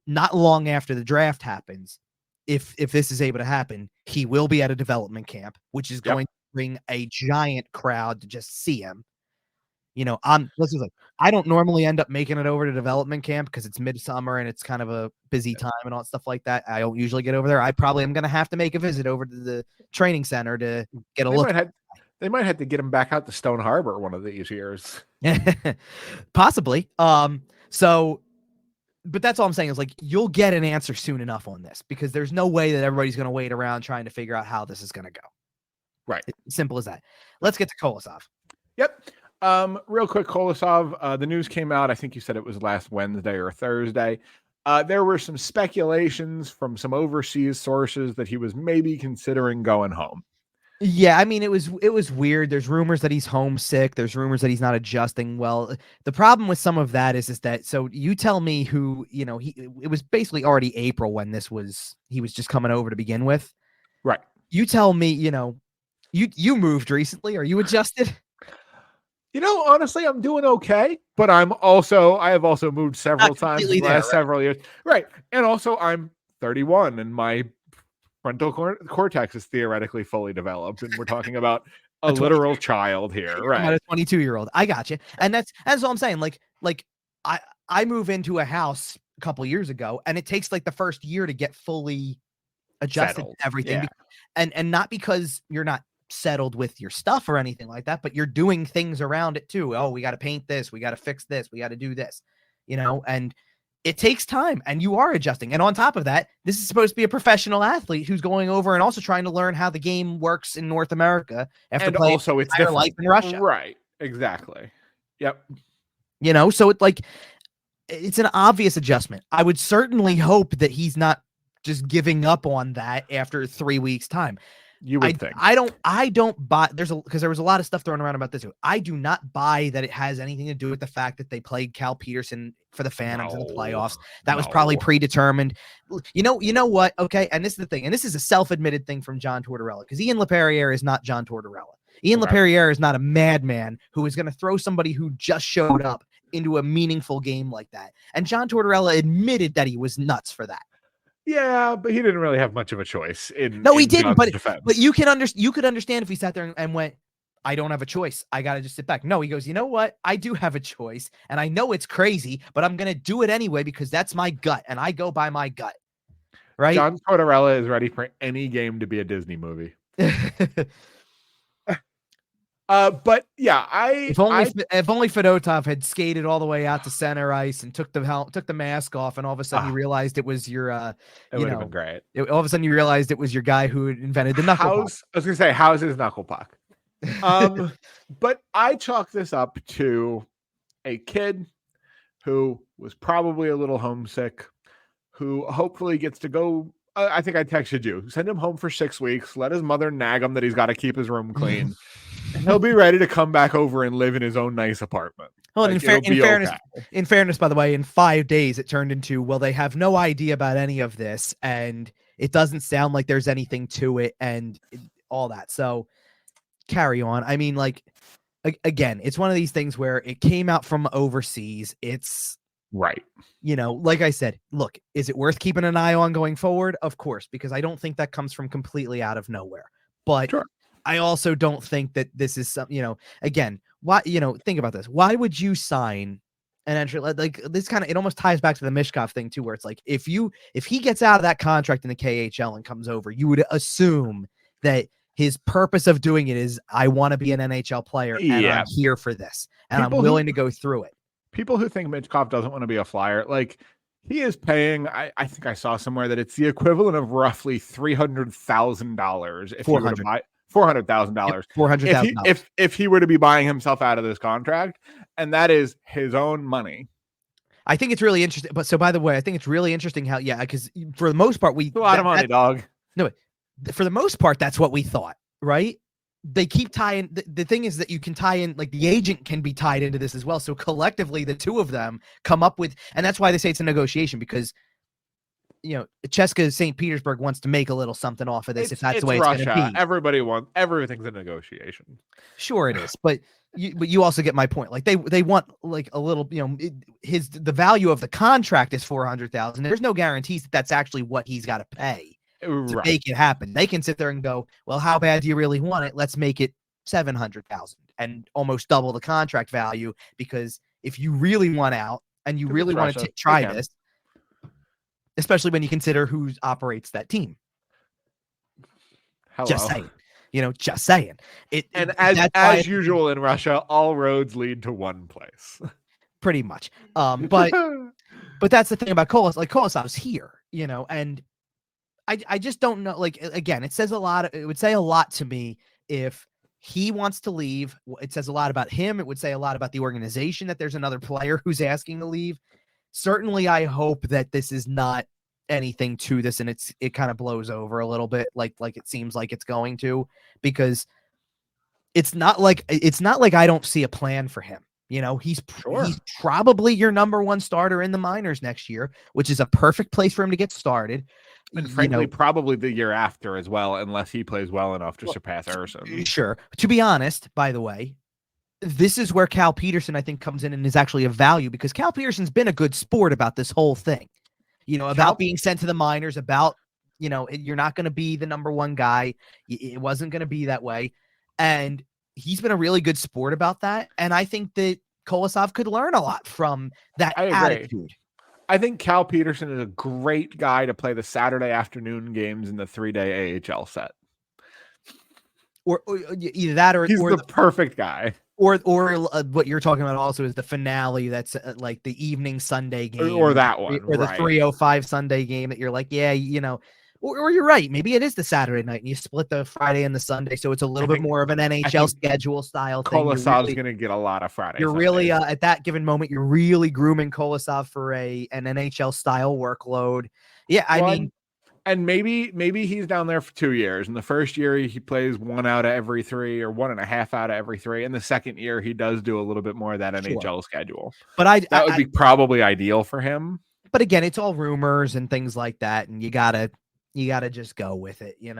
not long after the draft happens, if this is able to happen, he will be at a development camp, which is going to bring a giant crowd to just see him. I don't normally end up making it over to development camp because it's midsummer and it's kind of a busy time and all that stuff like that. I don't usually get over there. I probably am going to have to make a visit over to the training center to get a look. They might have to get him back out to Stone Harbor one of these years. Possibly. But that's all I'm saying is, like, you'll get an answer soon enough on this because there's no way that everybody's going to wait around trying to figure out how this is going to go. Right. Simple as that. Let's get to Kolosov. Yep. Real quick, Kolosov, the news came out, I think you said it was last Wednesday or Thursday. There were some speculations from some overseas sources that he was maybe considering going home. Yeah, I mean, it was weird. There's rumors that he's homesick. There's rumors that he's not adjusting well. The problem with some of that is that, so you tell me who, it was basically already April when he was just coming over to begin with. Right. You tell me, you moved recently. Are you adjusted? Honestly, I'm doing okay, but I have also moved several times in the last several years. Right. And also I'm 31 and my frontal cortex is theoretically fully developed. And we're talking about a literal child here. Right. A 22-year-old. I got you. And that's all I'm saying. Like I move into a house a couple years ago and it takes like the first year to get fully adjusted to everything. Yeah. And not because you're not settled with your stuff or anything like that, but you're doing things around it too. Oh, we got to paint this, we got to fix this, we got to do this, and it takes time and you are adjusting. And on top of that, this is supposed to be a professional athlete who's going over and also trying to learn how the game works in North America after playing also it's entire life in Russia. Right. Exactly. Yep. So it's an obvious adjustment. I would certainly hope that he's not just giving up on that after 3 weeks time. You would think. I don't buy because there was a lot of stuff thrown around about this too. I do not buy that it has anything to do with the fact that they played Cal Peterson for the Phantoms in the playoffs. That was probably predetermined. You know what? Okay. And this is the thing. And this is a self-admitted thing from John Tortorella, because Ian LaPerriere is not John Tortorella. Ian LaPerriere is not a madman who is going to throw somebody who just showed up into a meaningful game like that. And John Tortorella admitted that he was nuts for that. Yeah, but he didn't really have much of a choice in No, he didn't. John's But defense. you could understand if he sat there and went, I don't have a choice. I got to just sit back. No, he goes, you know what? I do have a choice, and I know it's crazy, but I'm going to do it anyway because that's my gut, and I go by my gut. Right? John Tortorella is ready for any game to be a Disney movie. But yeah, if only Fedotov had skated all the way out to center ice and took the mask off, and all of a sudden you realized it was your it would have been great. All of a sudden you realized it was your guy who invented the knuckle puck. I was gonna say, how's his knuckle puck? But I chalk this up to a kid who was probably a little homesick, who hopefully gets to go. I think I texted you. Send him home for 6 weeks. Let his mother nag him that he's got to keep his room clean. And he'll be ready to come back over and live in his own nice apartment. Well, in fairness, by the way, in 5 days it turned into, well, they have no idea about any of this, and it doesn't sound like there's anything to it, and all that. So carry on. I mean, like, again, it's one of these things where it came out from overseas. It's right. Like I said, look, is it worth keeping an eye on going forward? Of course, because I don't think that comes from completely out of nowhere. But sure. I also don't think that this is some, again, why, think about this. Why would you sign an entry like this? It almost ties back to the Michkov thing too, where it's like, if he gets out of that contract in the KHL and comes over, you would assume that his purpose of doing it is, I want to be an NHL player and I'm here for this and I'm willing to go through it. People who think Michkov doesn't want to be a Flyer, like, he is paying, I think I saw somewhere that it's the equivalent of roughly $300,000 if he were to buy $400,000. $400,000 if he were to be buying himself out of this contract, and that is his own money. I think it's really interesting. But so, by the way, I think it's really interesting how, because for the most part, a lot of money, dog. No, for the most part, that's what we thought, right? They keep tying. The thing is that you can tie in, like, the agent can be tied into this as well. So collectively, the two of them come up with, and that's why they say it's a negotiation, because Cheska St. Petersburg wants to make a little something off of this. If that's the way Russia. It's going to be, everything's a negotiation. Sure, it is, but you also get my point. Like, they want, like, a little, the value of the contract is $400,000. There's no guarantees that that's actually what he's got to pay to make it happen. They can sit there and go, well, how bad do you really want it? Let's make it $700,000 and almost double the contract value, because if you really want out and you really want to try this, especially when you consider who operates that team. Hello. Just saying. Just saying. As usual in Russia, all roads lead to one place. Pretty much. But that's the thing about Kolosov. Like, Kolosov's here, and I just don't know. Like, again, it would say a lot to me if he wants to leave. It says a lot about him. It would say a lot about the organization that there's another player who's asking to leave. Certainly, I hope that this is not anything to this, and it kind of blows over a little bit, like it seems like it's going to, because it's not like I don't see a plan for him. He's probably your number one starter in the minors next year, which is a perfect place for him to get started. And frankly, probably the year after as well, unless he plays well enough to surpass Erson. Sure. To be honest, by the way, this is where Cal Peterson, I think, comes in and is actually of value, because Cal Peterson's been a good sport about this whole thing, about being sent to the minors, about, you're not going to be the number one guy. It wasn't going to be that way. And he's been a really good sport about that. And I think that Kolosov could learn a lot from that attitude. I think Cal Peterson is a great guy to play the Saturday afternoon games in the 3-day AHL set. Or either that, or he's the perfect guy. Or what you're talking about also is the finale. That's like the evening Sunday game, or that one, or the 3:05 Sunday game that you're like, or you're right. Maybe it is the Saturday night and you split the Friday and the Sunday, so it's a little bit more of an NHL schedule style thing. Kolosov's going to get a lot of Friday. You're Sundays. Really at that given moment, you're really grooming Kolosov for an NHL style workload. Yeah, I mean. And maybe he's down there for 2 years. In the first year, he plays 1 out of every 3 or 1.5 out of every 3. In the second year, he does do a little bit more of that NHL schedule. But that would be probably ideal for him. But again, it's all rumors and things like that, and you gotta just go with it. I'm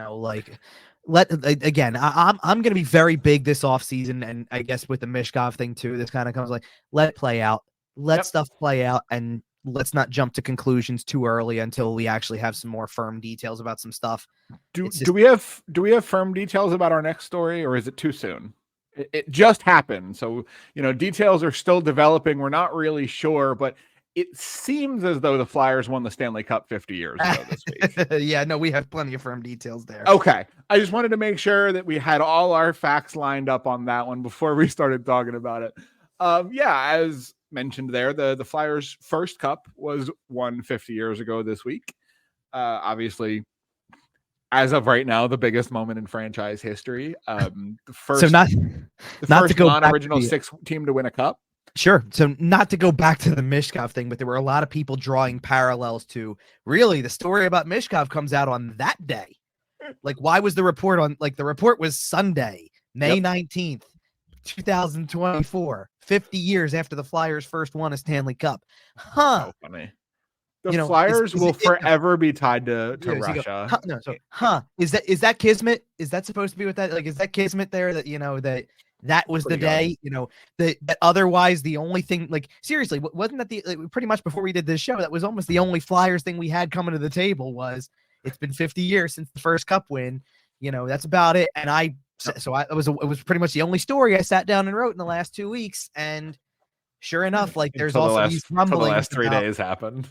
gonna be very big this offseason, and I guess with the Michkov thing too, this kind of comes like, let it play out, let stuff play out, and let's not jump to conclusions too early until we actually have some more firm details about some stuff. Do we have firm details about our next story, or is it too soon? It just happened, so details are still developing. We're not really sure, but it seems as though the Flyers won the Stanley Cup 50 years ago this week. Yeah, no, we have plenty of firm details there. Okay, I just wanted to make sure that we had all our facts lined up on that one before we started talking about it. As mentioned there, the Flyers' first cup was won 50 years ago this week. Obviously, as of right now, the biggest moment in franchise history. The first non-original six team to win a cup. Sure. So not to go back to the Michkov thing, but there were a lot of people drawing parallels to really the story about Michkov comes out on that day. Like, why was the report on, like, the report was Sunday, May 19th, 2024, 50 years after the Flyers first won a Stanley Cup. Huh. So funny. The Flyers will forever be tied to Russia. Is that kismet? Is that supposed to be what that, like, is that kismet there that, that was the day, that otherwise the only thing, like, seriously, wasn't that pretty much before we did this show, that was almost the only Flyers thing we had coming to the table was it's been 50 years since the first cup win. That's about it. And it was pretty much the only story I sat down and wrote in the last 2 weeks. And sure enough, like, there's also these rumblings. The last 3 days happened.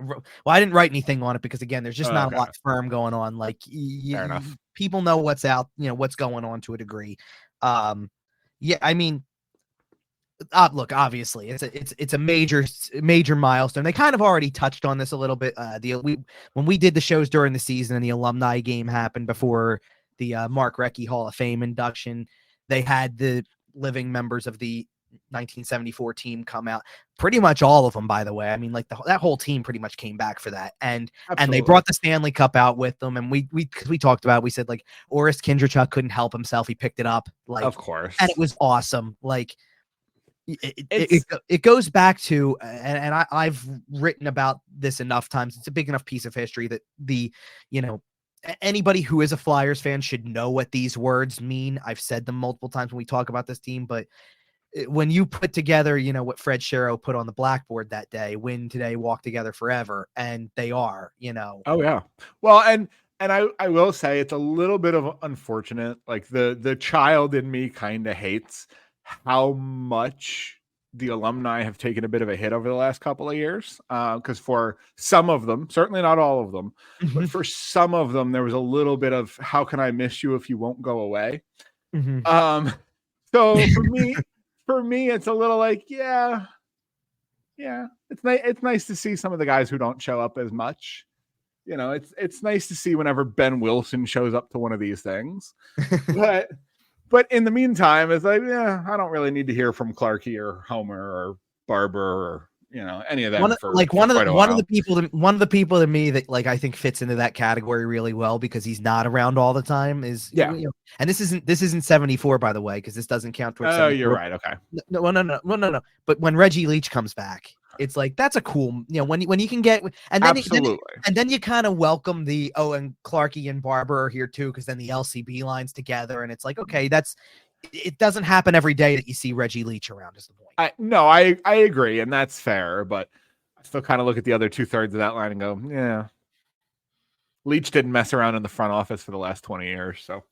Well, I didn't write anything on it because, again, there's just not a lot firm going on. Like, fair enough. People know what's out, what's going on to a degree. Yeah, I mean, look, obviously, it's a major milestone. They kind of already touched on this a little bit. When we did the shows during the season and the alumni game happened before the Mark Recchi Hall of Fame induction, they had the living members of the 1974 team come out. Pretty much all of them, by the way. I mean, like, that whole team pretty much came back for that, and they brought the Stanley Cup out with them. And we talked about, we said, like, Orest Kindrachuk couldn't help himself. He picked it up, like, of course, and it was awesome. Like, it goes back to, and I've written about this enough times. It's a big enough piece of history that anybody who is a Flyers fan should know what these words mean. I've said them multiple times when we talk about this team, but when you put together, what Fred Sherrow put on the blackboard that day, win today, walk together forever, and they are, Oh yeah. Well, and I will say it's a little bit of unfortunate. Like, the child in me kind of hates how much the alumni have taken a bit of a hit over the last couple of years. Because for some of them, certainly not all of them, but for some of them, there was a little bit of, how can I miss you if you won't go away? Mm-hmm. So for me, it's a little like, yeah, it's nice to see some of the guys who don't show up as much. It's nice to see whenever Ben Wilson shows up to one of these things. But in the meantime, it's like, I don't really need to hear from Clarkey or Homer or Barber or any of them. One of the people to me that, like, I think fits into that category really well because he's not around all the time is and this isn't 74, by the way, because this doesn't count towards. Oh, you're right. Okay. No. But when Reggie Leach comes back, it's like, that's a cool, when you can get, and then absolutely, and then you kind of welcome the and Clarkey and Barber are here too, because then the LCB lines together, and it's like, okay, it doesn't happen every day that you see Reggie Leach around, is the point. I agree, and that's fair, but I still kind of look at the other 2/3 of that line and go, yeah, Leach didn't mess around in the front office for the last 20 years, so.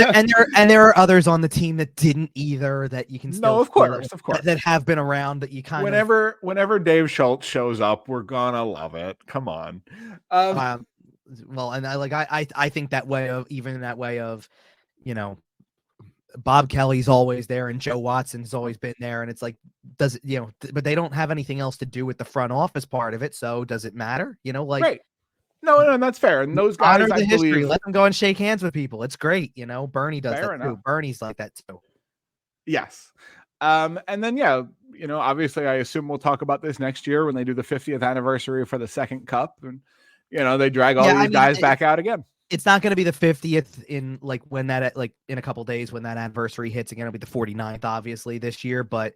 and there are others on the team that didn't either, that you can still, of course, that have been around, that you kind of, whenever Dave Schultz shows up, we're gonna love it. Come on. Well, and I think that way of Bob Kelly's always there and Joe Watson's always been there, and it's like, does it, but they don't have anything else to do with the front office part of it, so does it matter? Right. No, that's fair. And those guys, honor the history. Let them go and shake hands with people. It's great. Bernie does that too. Bernie's like that too. Yes. And then, obviously, I assume we'll talk about this next year when they do the 50th anniversary for the second cup, and they drag all these guys back out again. It's not going to be the 50th in in a couple days when that anniversary hits again. It'll be the 49th, obviously, this year, but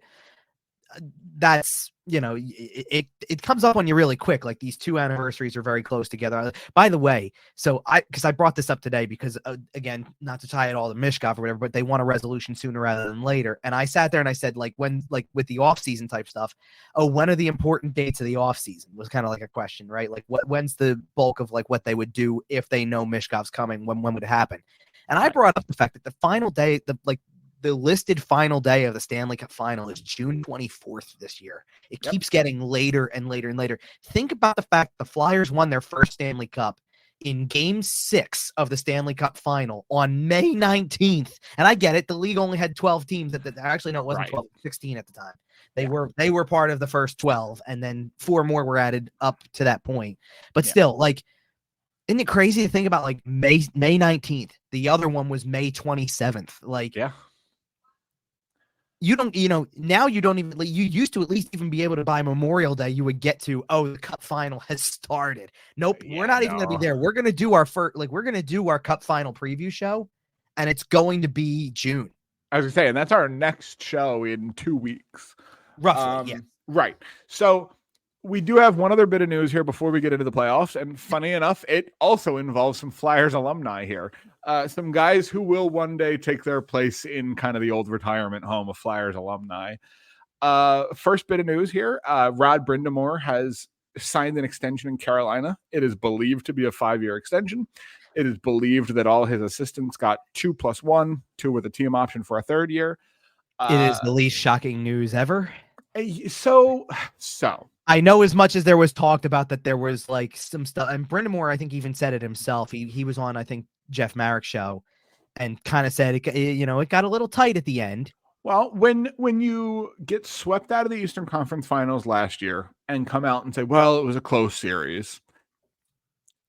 that's, it comes up on you really quick. Like these two anniversaries are very close together. By the way, because I brought this up today because again, not to tie it all to Michkov or whatever, but they want a resolution sooner rather than later. And I sat there and I said, like, when, like with the off season type stuff, when are the important dates of the off season was kind of like a question, right? Like when's the bulk of like what they would do if they know Michkov's coming? When would it happen? And I brought up the fact that the final day, the listed final day of the Stanley Cup final is June 24th this year. It keeps getting later and later and later. Think about the fact the Flyers won their first Stanley Cup in Game 6 of the Stanley Cup final on May 19th. And I get it. The league only had 12 teams. Actually, no, it wasn't 12, 16 at the time. They were part of the first 12, and then 4 more were added up to that point. But still, like, isn't it crazy to think about like May 19th? The other one was May 27th. Like, you don't, now you don't even, you used to at least even be able to by Memorial Day, you would get to, the cup final has started. Nope. We're not even going to be there. We're going to do we're going to do our cup final preview show, and it's going to be June. I was going to say, and that's our next show in 2 weeks. Roughly, Right. So we do have one other bit of news here before we get into the playoffs. And funny enough, it also involves some Flyers alumni here. Some guys who will one day take their place in kind of the old retirement home of Flyers alumni. First bit of news here. Rod Brind'Amour has signed an extension in Carolina. It is believed to be a 5-year extension. It is believed that all his assistants got 2+1, 2 with a team option for a 3rd year. It is the least shocking news ever. So I know as much as there was talked about that there was like some stuff, and Brind'Amour, I think, even said it himself. He was on, I think, Jeff Marrick's show and kind of said, it got a little tight at the end. Well, when you get swept out of the Eastern Conference Finals last year and come out and say, well, it was a close series.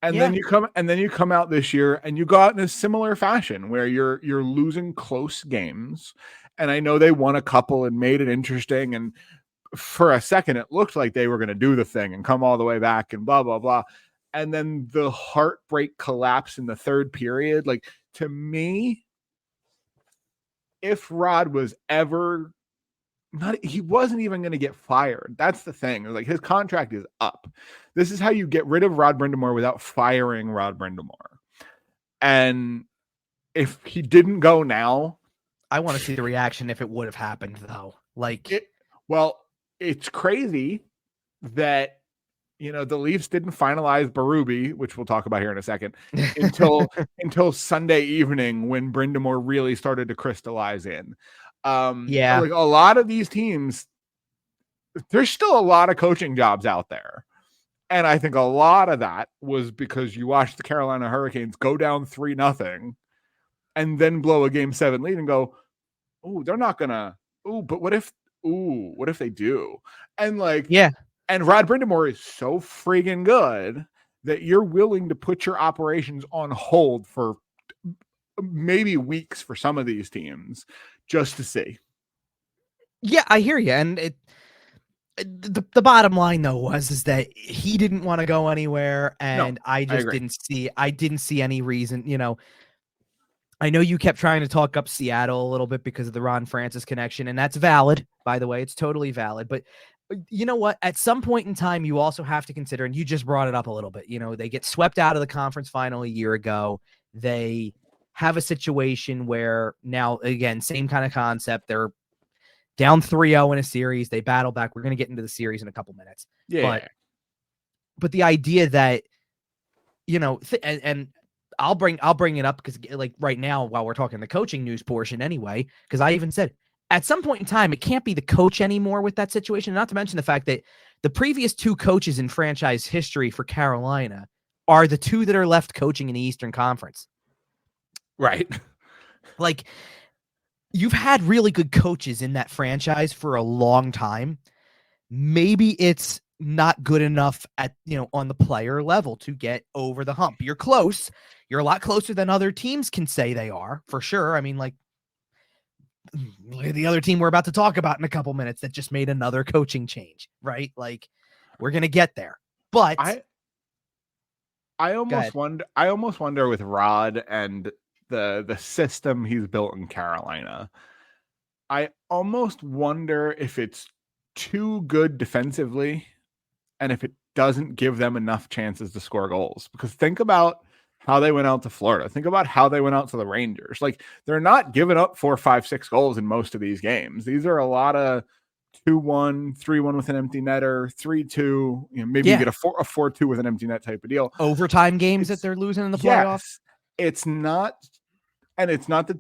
And then you come out this year and you go out in a similar fashion where you're losing close games. And I know they won a couple and made it interesting. And for a second, it looked like they were going to do the thing and come all the way back and blah, blah, blah. And then the heartbreak collapse in the 3rd period. Like, to me, if Rod was ever he wasn't even going to get fired. That's the thing. Like, his contract is up. This is how you get rid of Rod Brind'Amour without firing Rod Brind'Amour. And if he didn't go now, I want to see the reaction if it would have happened, though. It's crazy that, the Leafs didn't finalize Berube, which we'll talk about here in a second, until Sunday evening when Brind'Amour really started to crystallize in. Like a lot of these teams, there's still a lot of coaching jobs out there. And I think a lot of that was because you watched the Carolina Hurricanes go down 3-0 and then blow a Game 7 lead and go, they're not gonna, but what if they do? And and Rod Brind'Amour is so friggin' good that you're willing to put your operations on hold for maybe weeks for some of these teams just to see. Yeah, I hear you. And the bottom line though is that he didn't want to go anywhere, and I didn't see any reason. I know you kept trying to talk up Seattle a little bit because of the Ron Francis connection, and that's valid, by the way. It's totally valid. But you know what? At some point in time, you also have to consider, and you just brought it up a little bit, they get swept out of the conference final a year ago. They have a situation where now, again, same kind of concept. They're down 3-0 in a series. They battle back. We're going to get into the series in a couple minutes. Yeah. But the idea that, and I'll bring it up because, like, right now, while we're talking the coaching news portion anyway, because I even said at some point in time, it can't be the coach anymore with that situation. Not to mention the fact that the previous 2 coaches in franchise history for Carolina are the 2 that are left coaching in the Eastern Conference. Right. Like, you've had really good coaches in that franchise for a long time. Maybe it's not good enough at, on the player level to get over the hump. You're close. You're a lot closer than other teams can say they are, for sure. I mean, like, the other team we're about to talk about in a couple minutes that just made another coaching change, right? Like, we're going to get there. But I almost wonder with Rod and the system he's built in Carolina, I almost wonder if it's too good defensively, and if it doesn't give them enough chances to score goals. Because think about how they went out to Florida. Think about how they went out to the Rangers. Like, they're not giving up 4, 5, 6 goals in most of these games. These are a lot of 2-1, 3-1 with an empty netter, 3-2. Maybe you get a 4-2 with an empty net type of deal. Overtime games that they're losing in the playoffs. It's not that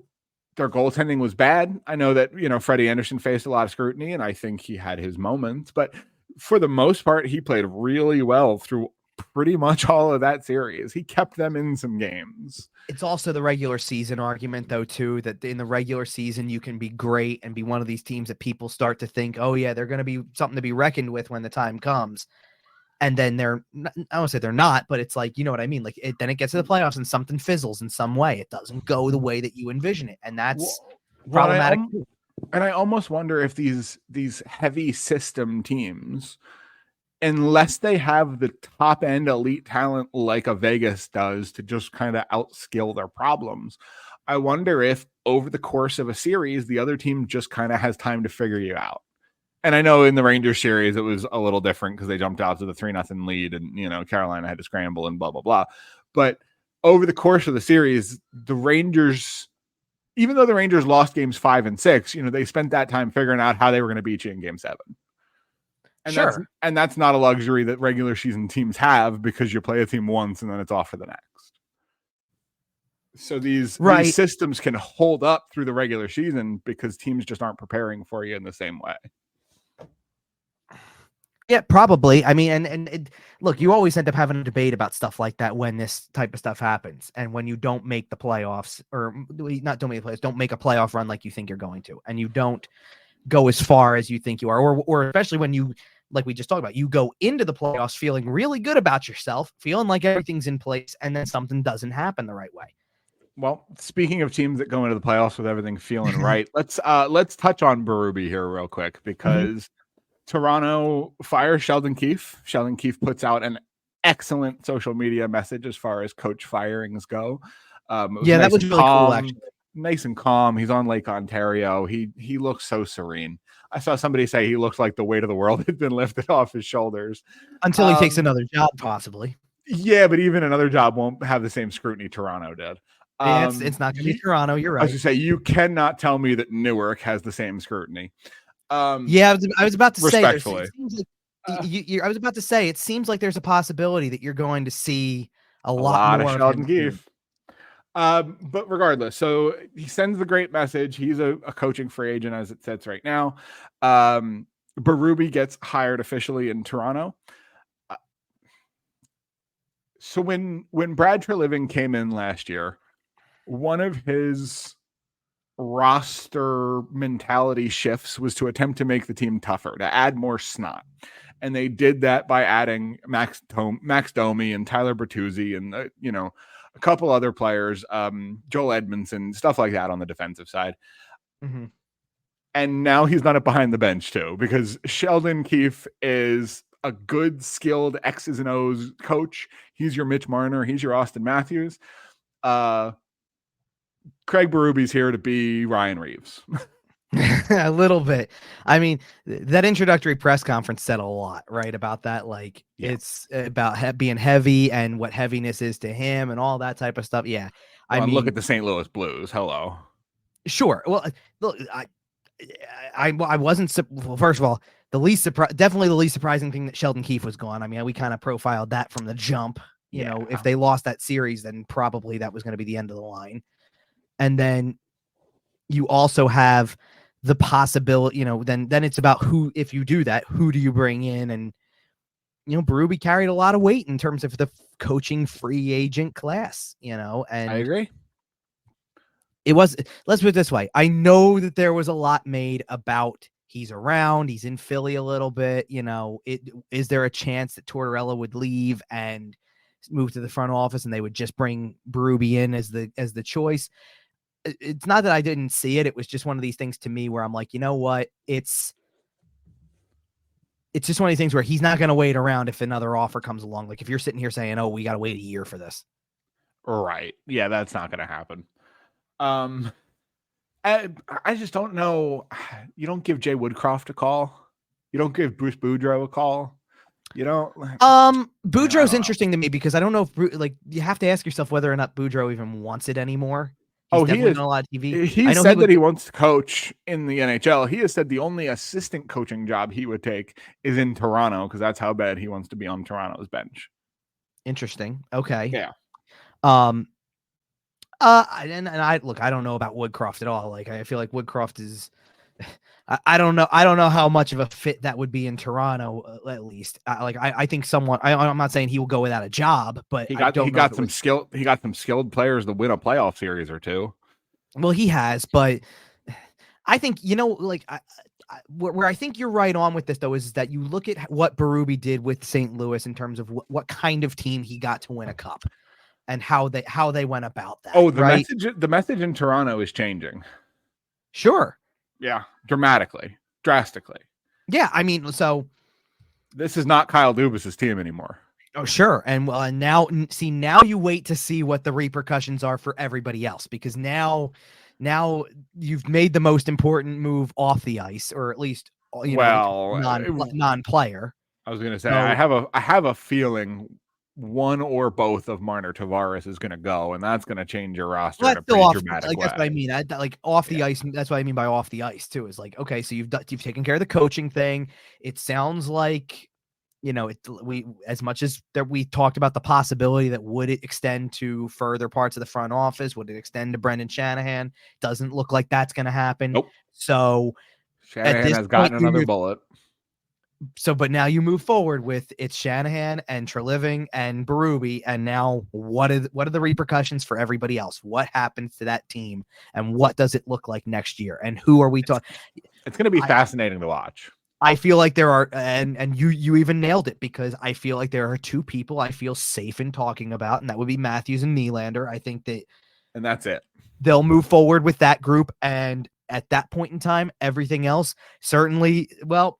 their goaltending was bad. I know that, Freddie Anderson faced a lot of scrutiny, and I think he had his moments, but for the most part, he played really well through pretty much all of that series. He kept them in some games. It's also the regular season argument, though, too, that in the regular season, you can be great and be one of these teams that people start to think, oh, yeah, they're going to be something to be reckoned with when the time comes. And then I won't say they're not, but it's like, you know what I mean? Like, then it gets to the playoffs and something fizzles in some way. It doesn't go the way that you envision it. And that's problematic. And I almost wonder if these heavy system teams, unless they have the top end elite talent like a Vegas does to just kind of outskill their problems, I wonder if over the course of a series, the other team just kind of has time to figure you out. And I know in the Rangers series, it was a little different because they jumped out to the 3-0 lead and, Carolina had to scramble and blah, blah, blah. But over the course of the series, the Rangers, even though the Rangers lost games 5 and 6, they spent that time figuring out how they were going to beat you in game 7. And that's not a luxury that regular season teams have, because you play a team once and then it's off for the next. So these systems can hold up through the regular season because teams just aren't preparing for you in the same way. Yeah, probably. I mean, and look, you always end up having a debate about stuff like that when this type of stuff happens, and when you don't make the playoffs, or don't make a playoff run like you think you're going to, and you don't go as far as you think you are, or especially when you, like we just talked about, you go into the playoffs feeling really good about yourself, feeling like everything's in place, and then something doesn't happen the right way. Well, speaking of teams that go into the playoffs with everything feeling right, let's touch on Berube here real quick, because Toronto fires Sheldon Keefe. Sheldon Keefe puts out an excellent social media message as far as coach firings go. That was really cool, actually. Nice and calm. He's on Lake Ontario. He looks so serene. I saw somebody say he looks like the weight of the world had been lifted off his shoulders. Until he takes another job, possibly. Yeah, but even another job won't have the same scrutiny Toronto did. It's not going to be Toronto. You're right. I was going to say, you cannot tell me that Newark has the same scrutiny. I was about to say, respectfully. I was about to say, it seems like there's a possibility that you're going to see a lot more of Sheldon Keefe. But regardless, so he sends the great message. He's a coaching free agent as it sits right now. Berube gets hired officially in Toronto. So when Brad Treliving came in last year, one of his roster mentality shifts was to attempt to make the team tougher, to add more snot. And they did that by adding Max Domi and Tyler Bertuzzi and, a couple other players, Joel Edmondson, stuff like that on the defensive side. Mm-hmm. And now he's done it behind the bench too, because Sheldon Keefe is a good, skilled X's and O's coach. He's your Mitch Marner. He's your Austin Matthews. Craig Berube's here to be Ryan Reeves. A little bit. I mean, that introductory press conference said a lot, right, about that. Like, it's about being heavy and what heaviness is to him and all that type of stuff. Yeah. I mean, look at the St. Louis Blues. Hello. Sure. Well, look, I wasn't, first of all, definitely the least surprising thing that Sheldon Keefe was gone. I mean, we kind of profiled that from the jump. You know, if they lost that series, then probably that was going to be the end of the line. And then you also have the possibility, then it's about who, if you do that, who do you bring in? And, Berube carried a lot of weight in terms of the coaching free agent class, and I agree. It was, let's put it this way. I know that there was a lot made about he's around, he's in Philly a little bit, is there a chance that Tortorella would leave and move to the front office and they would just bring Berube in as the choice? It's not that I didn't see it. It was just one of these things to me where I'm like, you know what? It's just one of these things where he's not going to wait around if another offer comes along. Like if you're sitting here saying, oh, we got to wait a year for this. Right. Yeah, that's not going to happen. I just don't know. You don't give Jay Woodcroft a call. You don't give Bruce Boudreau a call. You don't. Boudreau's interesting to me because I don't know if you have to ask yourself whether or not Boudreau even wants it anymore. He's definitely done a lot of TV. He said that he wants to coach in the NHL. He has said the only assistant coaching job he would take is in Toronto because that's how bad he wants to be on Toronto's bench. Interesting. Okay. Yeah. And I look, I don't know about Woodcroft at all. Like, I feel like Woodcroft is, I don't know how much of a fit that would be in Toronto, at least. I think someone, I'm not saying he will go without a job, but he got some skilled players to win a playoff series or two. Well, he has, but I think, where I think you're right on with this, though, is that you look at what Berube did with St. Louis in terms of what kind of team he got to win a cup and how they went about that. Oh, the message in Toronto is changing. Sure. Yeah, drastically. Yeah, I mean, so this is not Kyle Dubas's team anymore. Oh, sure. And now you wait to see what the repercussions are for everybody else, because now you've made the most important move off the ice, or at least non-player. I was going to say, I have a feeling one or both of Marner Tavares is going to go, and that's going to change your roster in a pretty dramatic way. That's what I mean. Off the ice. That's what I mean by off the ice too. Is like, okay, so you've taken care of the coaching thing. It sounds like, as much as that we talked about the possibility that would it extend to further parts of the front office, would it extend to Brendan Shanahan? Doesn't look like that's going to happen. Nope. So Shanahan has gotten another bullet. So, but now you move forward with it's Shanahan and Treliving and Berube, and now what are the repercussions for everybody else? What happens to that team, and what does it look like next year? And who are we talking? It's going to be fascinating to watch. I feel like there are, and you even nailed it, because I feel like there are two people I feel safe in talking about, and that would be Matthews and Nylander. I think and that's it. They'll move forward with that group, and at that point in time, everything else certainly. Well,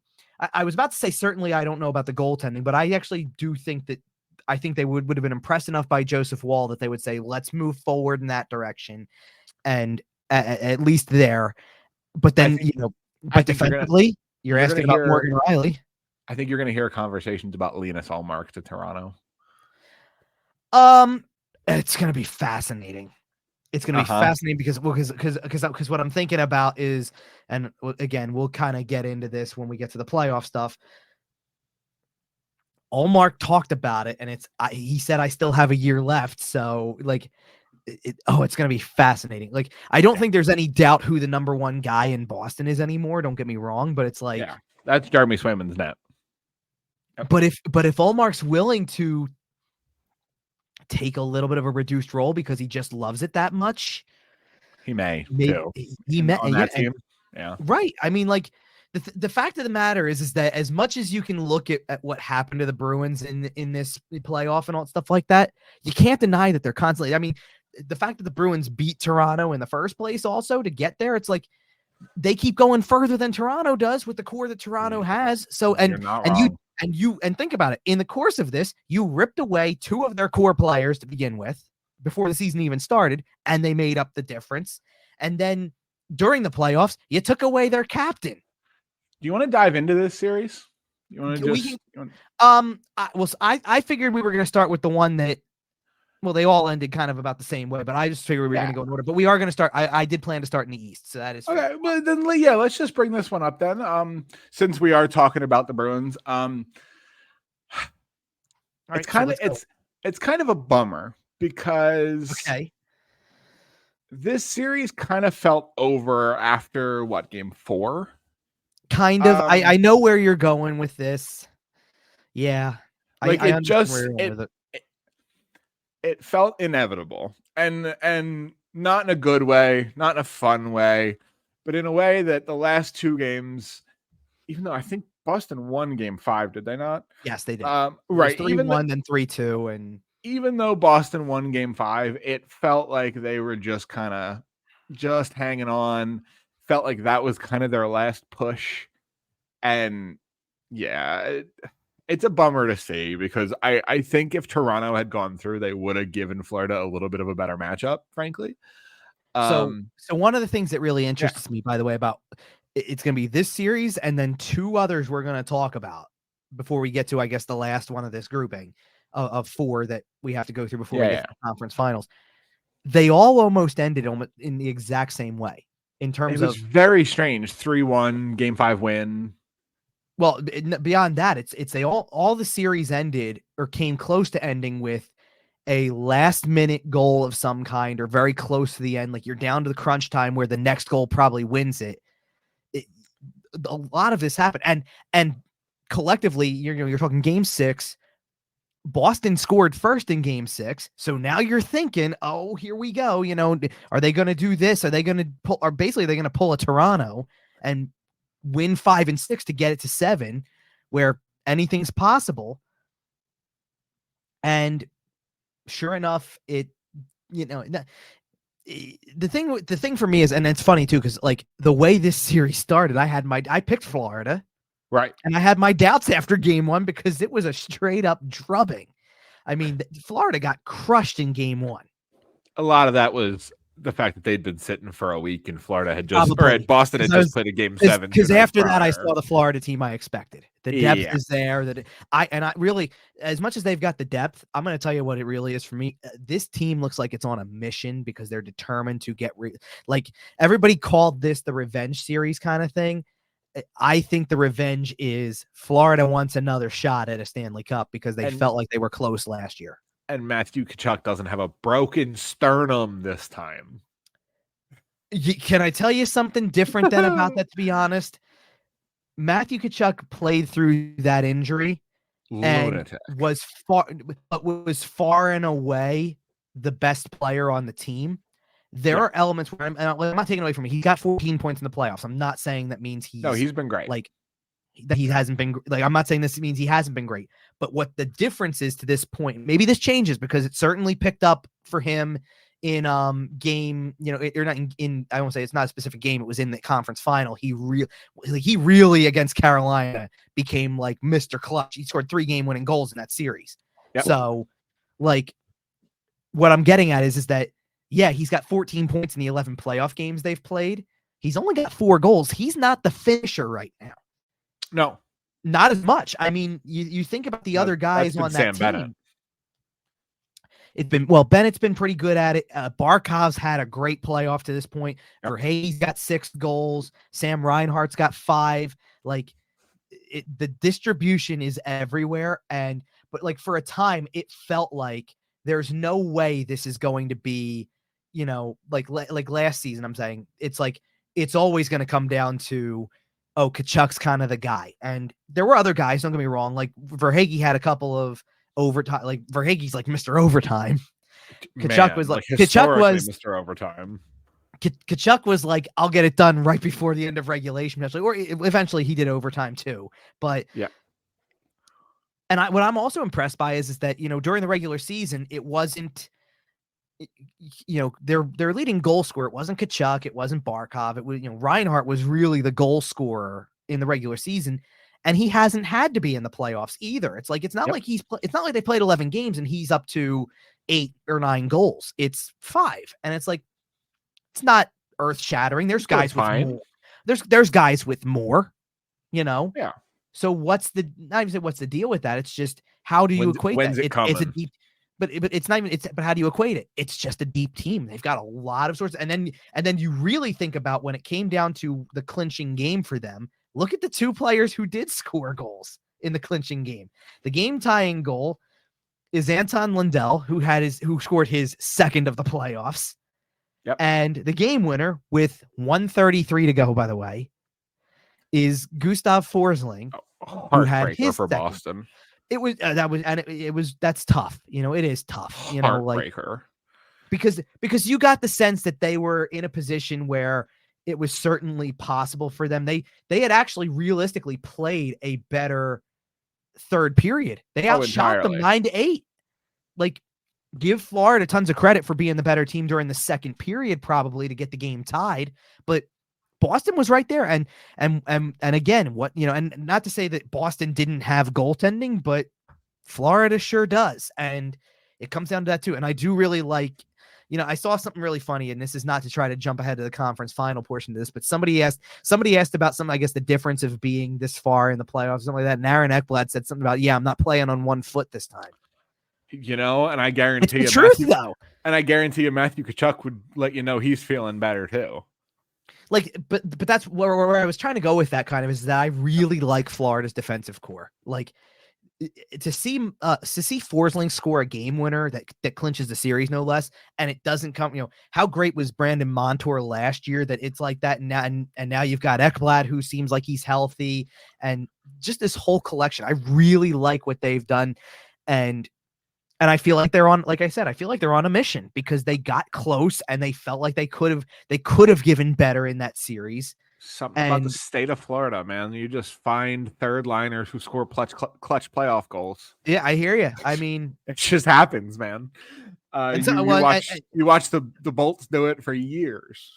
I was about to say certainly I don't know about the goaltending, but I actually do think that I think they would have been impressed enough by Joseph Woll that they would say, let's move forward in that direction, and at least there. But then, but defensively, you're asking about Morgan Riley. I think you're going to hear conversations about Linus Ullmark to Toronto. It's going to be fascinating. It's going to be fascinating because what I'm thinking about is, and again, we'll kind of get into this when we get to the playoff stuff. Ullmark talked about it, and he said, I still have a year left. So it's going to be fascinating. Like, I don't think there's any doubt who the number one guy in Boston is anymore. Don't get me wrong, but it's like, that's Jeremy Swayman's net. Yep. But if Ullmark's willing to take a little bit of a reduced role because he just loves it that much, he may too. He may on that team. Yeah. Right. I mean, like, the fact of the matter is that as much as you can look at what happened to the Bruins in this playoff and all stuff like that, you can't deny that they're constantly, I mean, the fact that the Bruins beat Toronto in the first place also to get there, it's like they keep going further than Toronto does with the core that Toronto has. So, and think about it, in the course of this, you ripped away two of their core players to begin with before the season even started, and they made up the difference. And then during the playoffs, you took away their captain. Do you want to dive into this series? You want to just I figured we were going to start with the one that, well, they all ended kind of about the same way, but I just figured we were going to go in order. But we are going to start. I did plan to start in the East, so that is okay. Well, then, let's just bring this one up then. Since we are talking about the Bruins, it's kind of a bummer because this series kind of felt over after game 4. Kind of. I know where you're going with this. Yeah, it felt inevitable, and not in a good way, not in a fun way, but in a way that the last two games, even though I think Boston won game 5, did they not? Yes, they did. Right. 3-1, then 3-2. And even though Boston won game 5, it felt like they were just kind of just hanging on. Felt like that was kind of their last push. And it's a bummer to see, because I think if Toronto had gone through, they would have given Florida a little bit of a better matchup, frankly. So one of the things that really interests me, by the way, about It's going to be this series and then two others we're going to talk about before we get to, I guess, the last one of this grouping of four that we have to go through before we get to the conference finals. They all almost ended in the exact same way in terms of very strange 3-1 game 5 win. Well, beyond that, it's they all the series ended or came close to ending with a last minute goal of some kind or very close to the end. Like you're down to the crunch time where the next goal probably wins it. A lot of this happened, and collectively, you're talking game 6. Boston scored first in game 6. So now you're thinking, oh, here we go. Are they going to do this? Are they going to pull, or basically they're going to pull a Toronto and win 5 and 6 to get it to 7, where anything's possible. And sure enough, the thing for me is, and it's funny too, because like the way this series started, I picked Florida. Right. And I had my doubts after game 1 because it was a straight up drubbing. I mean, Florida got crushed in game 1. A lot of that was the fact that they'd been sitting for a week and Florida had Boston had just played a game 7. Because after that, I saw the Florida team I expected. The depth is there. I really, as much as they've got the depth, I'm going to tell you what it really is for me. This team looks like it's on a mission because they're determined to get like everybody called this the revenge series kind of thing. I think the revenge is Florida wants another shot at a Stanley Cup because they felt like they were close last year. And Matthew Tkachuk doesn't have a broken sternum this time. Can I tell you something different than about that, to be honest? Matthew Tkachuk played through that injury and was far and away the best player on the team. There are elements where I'm not taking away from him. He got 14 points in the playoffs. I'm not saying that means he's been great. Like that he hasn't been like, I'm not saying this means he hasn't been great, but what the difference is to this point, maybe this changes because it certainly picked up for him in game, you're not in I won't say it's not a specific game. It was in the conference final. He really against Carolina became like Mr. Clutch. He scored 3 game-winning goals in that series. Yep. So like what I'm getting at is that he's got 14 points in the 11 playoff games they've played. He's only got 4 goals. He's not the finisher right now. No, not as much. I mean, you think about the other guys on that team. Bennett. Bennett's been pretty good at it. Barkov's had a great playoff to this point. Verhaeghe's got 6 goals. Sam Reinhart's got 5. Like the distribution is everywhere. But like for a time, it felt like there's no way this is going to be, like last season. I'm saying it's like it's always going to come down to, Tkachuk's kind of the guy. And there were other guys, don't get me wrong. Like Verhaeghe had a couple of overtime. Like Verhaeghe's like Mr. Overtime. Tkachuk was like Mr. Overtime. Tkachuk was like, I'll get it done right before the end of regulation, or eventually he did overtime too. But yeah. And what I'm also impressed by is that, during the regular season, it wasn't, their leading goal scorer. It wasn't Tkachuk. It wasn't Barkov. It was, Reinhart was really the goal scorer in the regular season, and he hasn't had to be in the playoffs either. It's like, it's not like it's not like they played 11 games and he's up to 8 or 9 goals. It's 5. And it's like, it's not earth shattering. There's guys with more. There's guys with more, Yeah. So what's the deal with that? It's just, how do you equate that? It's a deep, but it's not even, but how do you equate it? It's just a deep team. They've got a lot of sources. And then you really think about when it came down to the clinching game for them, look at the 2 players who did score goals in the clinching game. The game tying goal is Anton Lundell, who scored his 2nd of the playoffs. Yep. And the game winner with 1:33 to go, by the way, is Gustav Forsling. Who had his for 2nd. Boston. It was that's tough. It is tough. Heartbreaker. Because you got the sense that they were in a position where it was certainly possible for them. They had actually realistically played a better third period. They outshot them 9-8. Like, give Florida tons of credit for being the better team during the second period, probably to get the game tied, but Boston was right there. And again, and not to say that Boston didn't have goaltending, but Florida sure does. And it comes down to that too. And I do really like, I saw something really funny, and this is not to try to jump ahead to the conference final portion of this, but somebody asked about something, I guess the difference of being this far in the playoffs, something like that. And Aaron Ekblad said something about, I'm not playing on one foot this time. And I guarantee it's the truth, though. And I guarantee you Matthew Tkachuk would let you know he's feeling better too. But that's where I was trying to go with that kind of is that I really like Florida's defensive core. Like, to see Forsling score a game winner that clinches the series, no less, and it doesn't come. How great was Brandon Montour last year that it's like that, and now you've got Ekblad, who seems like he's healthy, and just this whole collection. I really like what they've done, and I feel like they're on. Like I said, I feel like they're on a mission because they got close and they felt like they could have given better in that series. Something about the state of Florida, man. You just find third liners who score clutch playoff goals. Yeah, I hear you. I mean, it just happens, man. You watch the Bolts do it for years.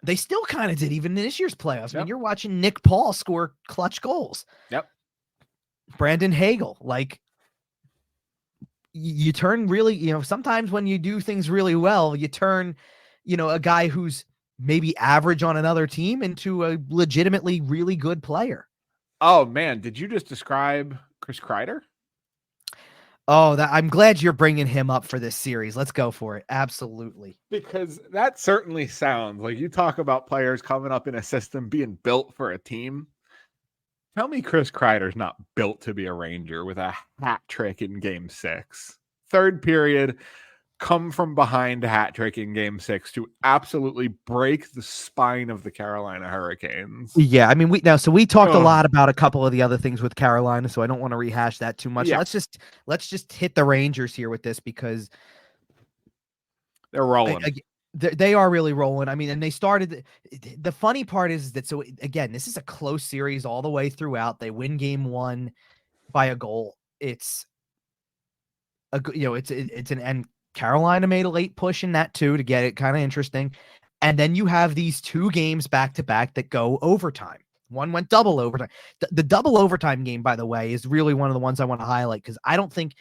They still kind of did, even in this year's playoffs. Yep. I mean, you're watching Nick Paul score clutch goals. Yep. Brandon Hagel, like, you turn really, sometimes when you do things really well, you turn, a guy who's maybe average on another team into a legitimately really good player. Oh man, did you just describe Chris Kreider? Oh, I'm glad you're bringing him up for this series. Let's go for it. Absolutely. Because that certainly sounds like you talk about players coming up in a system being built for a team. Tell me Chris Kreider's not built to be a Ranger with a hat trick in Game 6. Third period, come from behind hat trick in Game 6 to absolutely break the spine of the Carolina Hurricanes. Yeah, I mean, we talked a lot about a couple of the other things with Carolina, so I don't want to rehash that too much. Yeah. Let's just hit the Rangers here with this because they're rolling. They are really rolling. I mean, and they started. The funny part is that, so again, this is a close series all the way throughout. They win Game 1 by a goal. It's and Carolina made a late push in that too to get it kind of interesting. And then you have these two games back to back that go overtime. One went double overtime. The double overtime game, by the way, is really one of the ones I want to highlight because I don't think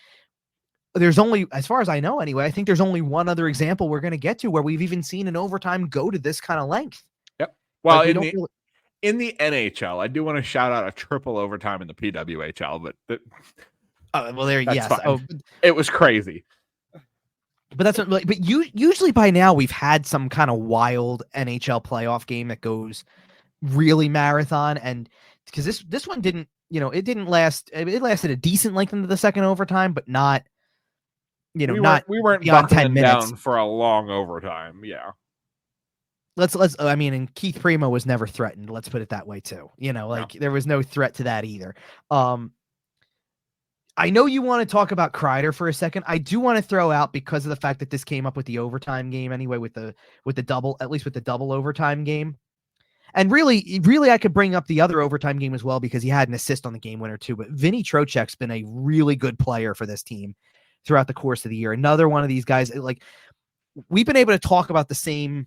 there's only, as far as I know anyway, I think there's only one other example we're going to get to where we've even seen an overtime go to this kind of length. Yep. Well, in the NHL, I do want to shout out a triple overtime in the PWHL, but yes. Fine. Oh, it was crazy. But that's what, but usually by now we've had some kind of wild NHL playoff game that goes really marathon, and because this one didn't, it didn't last. It lasted a decent length into the second overtime, but not. We weren't beyond 10 minutes down for a long overtime. Yeah. I mean, and Keith Primo was never threatened. Let's put it that way too. There was no threat to that either. I know you want to talk about Kreider for a second. I do want to throw out, because of the fact that this came up with the overtime game anyway, with the double, at least with the double overtime game. And really, I could bring up the other overtime game as well, because he had an assist on the game winner too. But Vinny Trocheck's been a really good player for this team throughout the course of the year. Another one of these guys, like, we've been able to talk about the same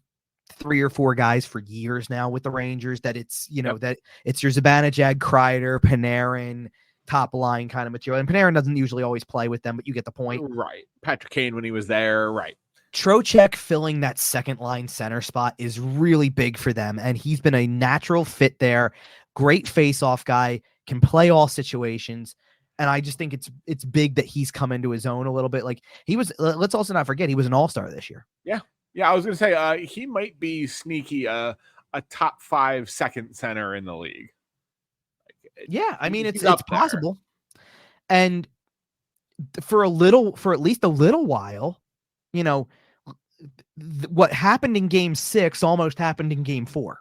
3 or 4 guys for years now with the Rangers, that it's, that it's your Zibanejad, Kreider, Panarin, top line kind of material. And Panarin doesn't usually always play with them, but you get the point. Right. Patrick Kane when he was there. Right. Trocheck filling that second line center spot is really big for them. And he's been a natural fit there. Great face-off guy, can play all situations. And I just think it's big that he's come into his own a little bit. Like, he was, let's also not forget, he was an all-star this year. Yeah. Yeah. I was going to say, he might be sneaky, a top 5 second center in the league. Yeah. I mean, it's possible. And for at least a little while, what happened in Game 6 almost happened in Game 4.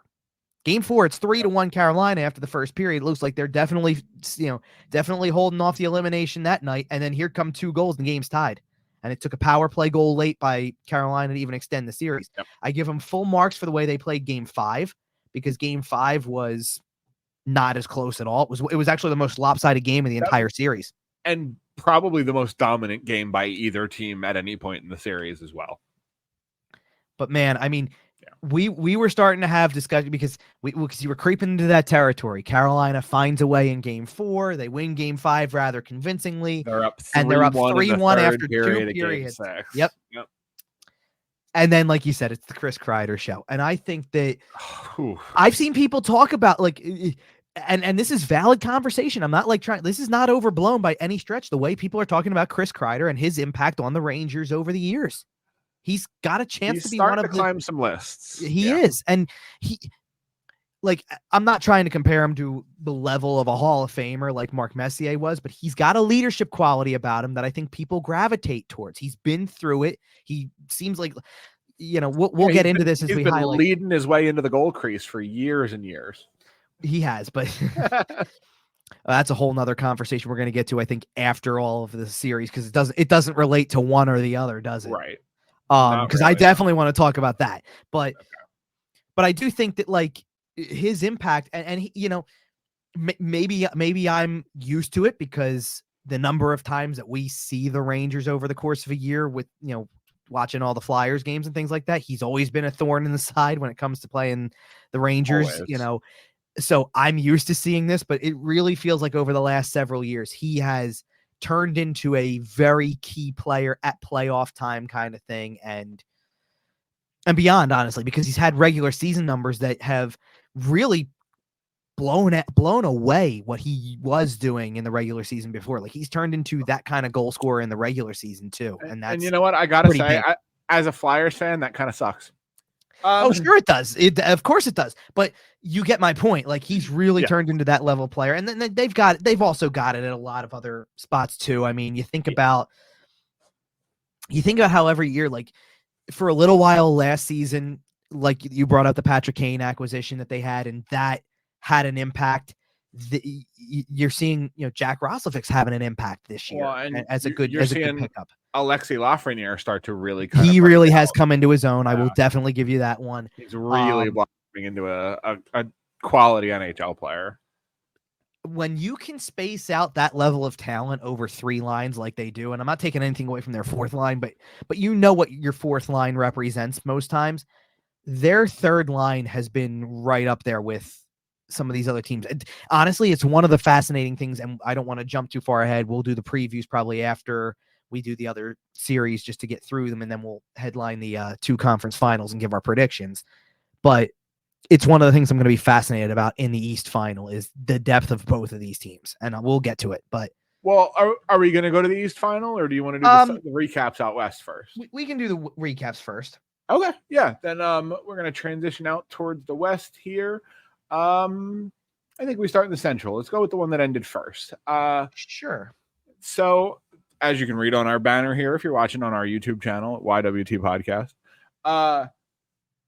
Game 4, it's 3-1 Carolina after the first period. It looks like they're definitely holding off the elimination that night. And then here come 2 goals and the game's tied. And it took a power play goal late by Carolina to even extend the series. Yep. I give them full marks for the way they played Game 5, because Game 5 was not as close at all. It was actually the most lopsided game in the entire series. And probably the most dominant game by either team at any point in the series as well. But man, I mean, we were starting to have discussion because you were creeping into that territory. Carolina finds a way in Game 4. They win Game 5 rather convincingly. They're up 3-1 after 2 periods. Yep. And then, like you said, it's the Chris Kreider show. And I think that I've seen people talk about and this is valid conversation. I'm not this is not overblown by any stretch. The way people are talking about Chris Kreider and his impact on the Rangers over the years, he's got a chance to be one of climb some lists. He is. And I'm not trying to compare him to the level of a Hall of Famer like Mark Messier was, but he's got a leadership quality about him that I think people gravitate towards. He's been through it. He seems like, we'll get into this as we highlight. He's been leading his way into the goal crease for years and years. He has, but that's a whole nother conversation we're going to get to, I think, after all of the series, because it doesn't relate to one or the other, does it? Right. Because I definitely want to talk about that. But I do think that his impact and maybe I'm used to it because the number of times that we see the Rangers over the course of a year with, watching all the Flyers games and things like that, he's always been a thorn in the side when it comes to playing the Rangers, so I'm used to seeing this, but it really feels like over the last several years, he has turned into a very key player at playoff time kind of thing. And beyond, honestly, because he's had regular season numbers that have really blown away what he was doing in the regular season before. He's turned into that kind of goal scorer in the regular season too. And you know what? I got to say, as a Flyers fan, that kind of sucks. Sure it does. Of course it does. But you get my point. He's really turned into that level player. And then they've also got it at a lot of other spots too. I mean, you think about how every year, for a little while last season, you brought up the Patrick Kane acquisition that they had, and that had an impact. You're seeing, Jack Roslovic's having an impact this year as a good pickup. Alexei Lafreniere start to really he really has come into his own. I will definitely give you that one. He's really blossoming into a quality NHL player. When you can space out that level of talent over three lines like they do, and I'm not taking anything away from their fourth line, but you know what your fourth line represents most times. Their third line has been right up there with some of these other teams. Honestly, it's one of the fascinating things, and I don't want to jump too far ahead. We'll do the previews probably after we do the other series just to get through them, and then we'll headline the two conference finals and give our predictions. But it's one of the things I'm going to be fascinated about in the East final is the depth of both of these teams, and we'll get to it. But are we going to go to the East final, or do you want to do the recaps out west first? We can do the recaps first. Okay, yeah. Then we're going to transition out towards the west here. I think we start in the Central. Let's go with the one that ended first. Sure. So, as you can read on our banner here, if you're watching on our YouTube channel at YWT Podcast,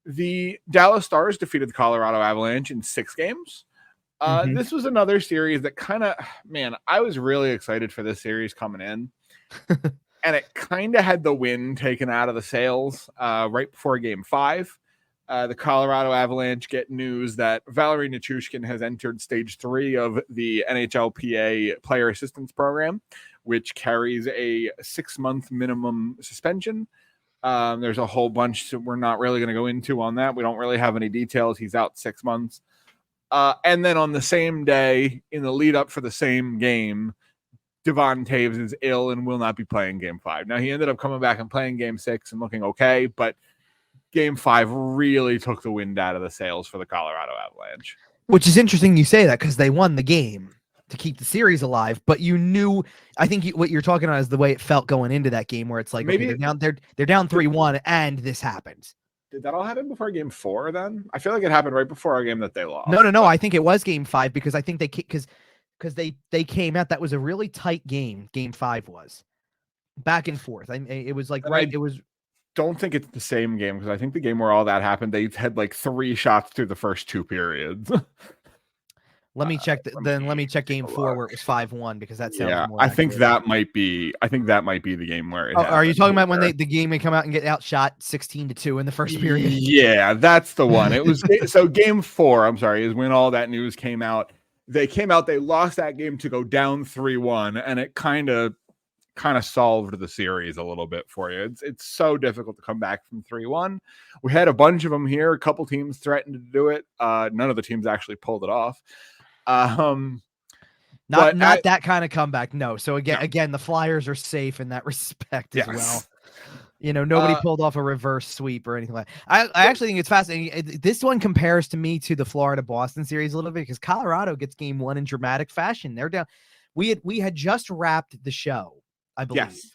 the Dallas Stars defeated the Colorado Avalanche in 6 games. This was another series that I was really excited for this series coming in. And it kind of had the wind taken out of the sails right before Game 5. The Colorado Avalanche get news that Valeri Nichushkin has entered Stage 3 of the NHLPA Player Assistance Program, which carries a 6-month minimum suspension. There's a whole bunch that we're not really going to go into on that. We don't really have any details. He's out 6 months. And then on the same day, in the lead up for the same game, Devon Taves is ill and will not be playing Game 5. Now, he ended up coming back and playing Game 6 and looking okay, but Game 5 really took the wind out of the sails for the Colorado Avalanche. Which is interesting you say that, because they won the game to keep the series alive, but you knew, I think what you're talking about is the way it felt going into that game, where it's like, maybe they're down 3-1 and this happens. Did that all happen before Game 4 then? I feel like it happened right before our game that they lost. No. I think it was Game 5, because I think because they came out. That was a really tight game. Game 5 was back and forth. It was it was. Don't think it's the same game, because I think the game where all that happened, they had 3 shots through the first 2 periods. Let me check. Let me check Game 4 where it was 5-1, because that sounds more accurate. I think that might be the game where it. Are you talking about when the game may come out and get outshot 16-2 in the first period? Yeah, that's the one. It was so Game 4. I'm sorry, is when all that news came out. They lost that game to go down 3-1, and it kind of solved the series a little bit for you. It's so difficult to come back from 3-1. We had a bunch of them here. A couple teams threatened to do it. None of the teams actually pulled it off. Not that kind of comeback. No. So again, the Flyers are safe in that respect as well. Nobody pulled off a reverse sweep or anything like that. I actually think it's fascinating. This one compares to me to the Florida-Boston series a little bit because Colorado gets game one in dramatic fashion. They're down. We had just wrapped the show, I believe. Yes.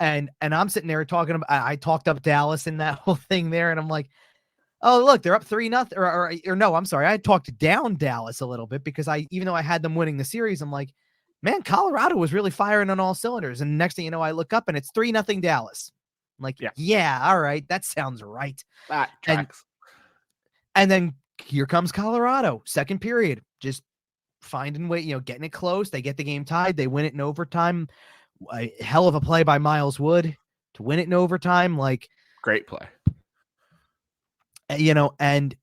And I'm sitting there talking about, I talked up Dallas in that whole thing there. And I'm like, oh, look, they're up 3-0 or no, I'm sorry. I talked down Dallas a little bit because even though I had them winning the series, I'm like, man, Colorado was really firing on all cylinders. And next thing you know, I look up and it's 3-0 Dallas. I'm like, yeah, all right. That sounds right. That tracks. And then here comes Colorado, second period, just finding way, getting it close. They get the game tied. They win it in overtime. A hell of a play by Miles Wood to win it in overtime. Like, great play. And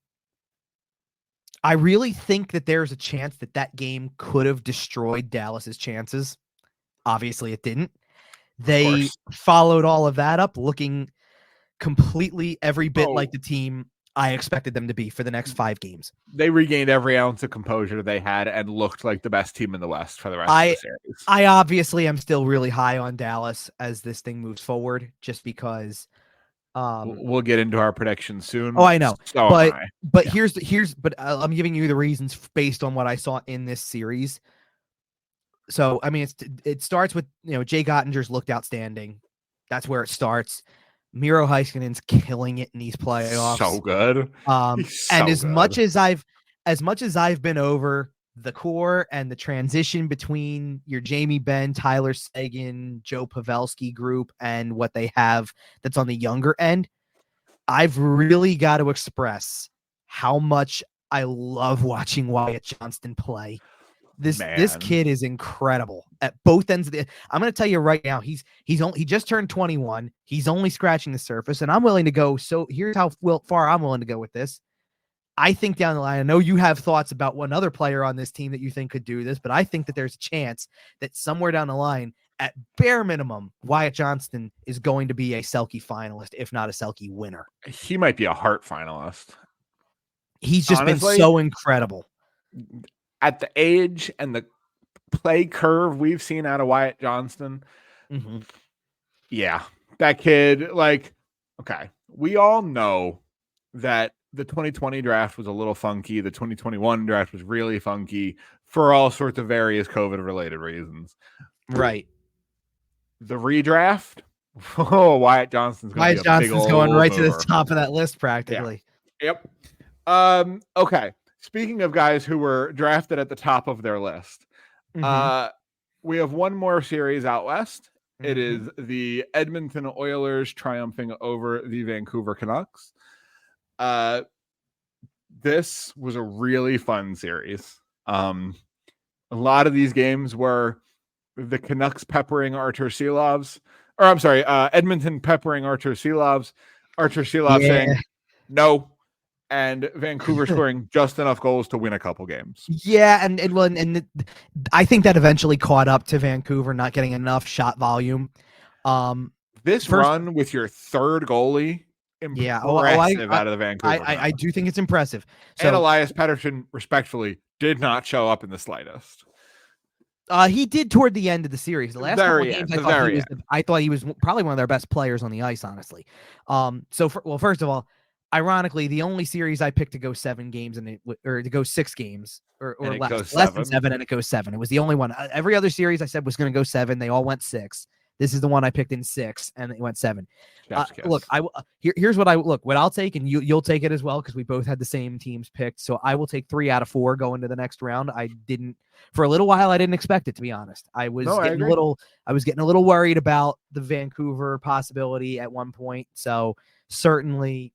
I really think that there's a chance that game could have destroyed Dallas's chances. Obviously, it didn't. They followed all of that up looking completely every bit like the team I expected them to be for the next 5 games. They regained every ounce of composure they had and looked like the best team in the West for the rest of the series. I obviously am still really high on Dallas as this thing moves forward, just because we'll get into our predictions soon. Oh, I know. So but I'm giving you the reasons based on what I saw in this series. So, I mean, it starts with, Jay Gottinger's looked outstanding. That's where it starts. Miro Heiskanen's killing it in these playoffs. So good. Much as I've been over the core and the transition between your Jamie Benn, Tyler Seguin, Joe Pavelski group and what they have that's on the younger end, I've really got to express how much I love watching Wyatt Johnston play. This kid is incredible at both ends of I'm going to tell you right now, he just turned 21. He's only scratching the surface, and I'm willing to go. So here's how far I'm willing to go with this. I think down the line, I know you have thoughts about one other player on this team that you think could do this, but I think that there's a chance that somewhere down the line, at bare minimum, Wyatt Johnston is going to be a Selke finalist, if not a Selke winner. He might be a Hart finalist. He's just been so incredible. At the age and the play curve we've seen out of Wyatt Johnston, yeah, that kid, we all know that the 2020 draft was a little funky. The 2021 draft was really funky for all sorts of various COVID-related reasons. Right. The redraft, Wyatt Johnston's going right to the top of that list practically. Yeah. Yep. Okay. Speaking of guys who were drafted at the top of their list, we have one more series out west. It is the Edmonton Oilers triumphing over the Vancouver Canucks. This was a really fun series. A lot of these games were the Canucks peppering Edmonton peppering Artur Silovs. Artur Silov saying no, and Vancouver scoring just enough goals to win a couple games. Yeah, and I think that eventually caught up to Vancouver not getting enough shot volume. This run with your third golie, impressive out of the Vancouver. I do think it's impressive. So, and Elias Pettersson, respectfully, did not show up in the slightest. He did toward the end of the series. The last couple of games, I thought he was probably one of their best players on the ice, honestly. First of all, ironically, the only series I picked to go 7 games or to go 6 games or less than 7, and it goes 7. It was the only one. Every other series I said was going to go 7. They all went 6. This is the one I picked in 6, and it went 7. Look, here's what I'll take, and you'll take it as well because we both had the same teams picked. So I will take 3 out of 4 going to the next round. For a little while, I didn't expect it, to be honest. I was getting a little worried about the Vancouver possibility at one point. So certainly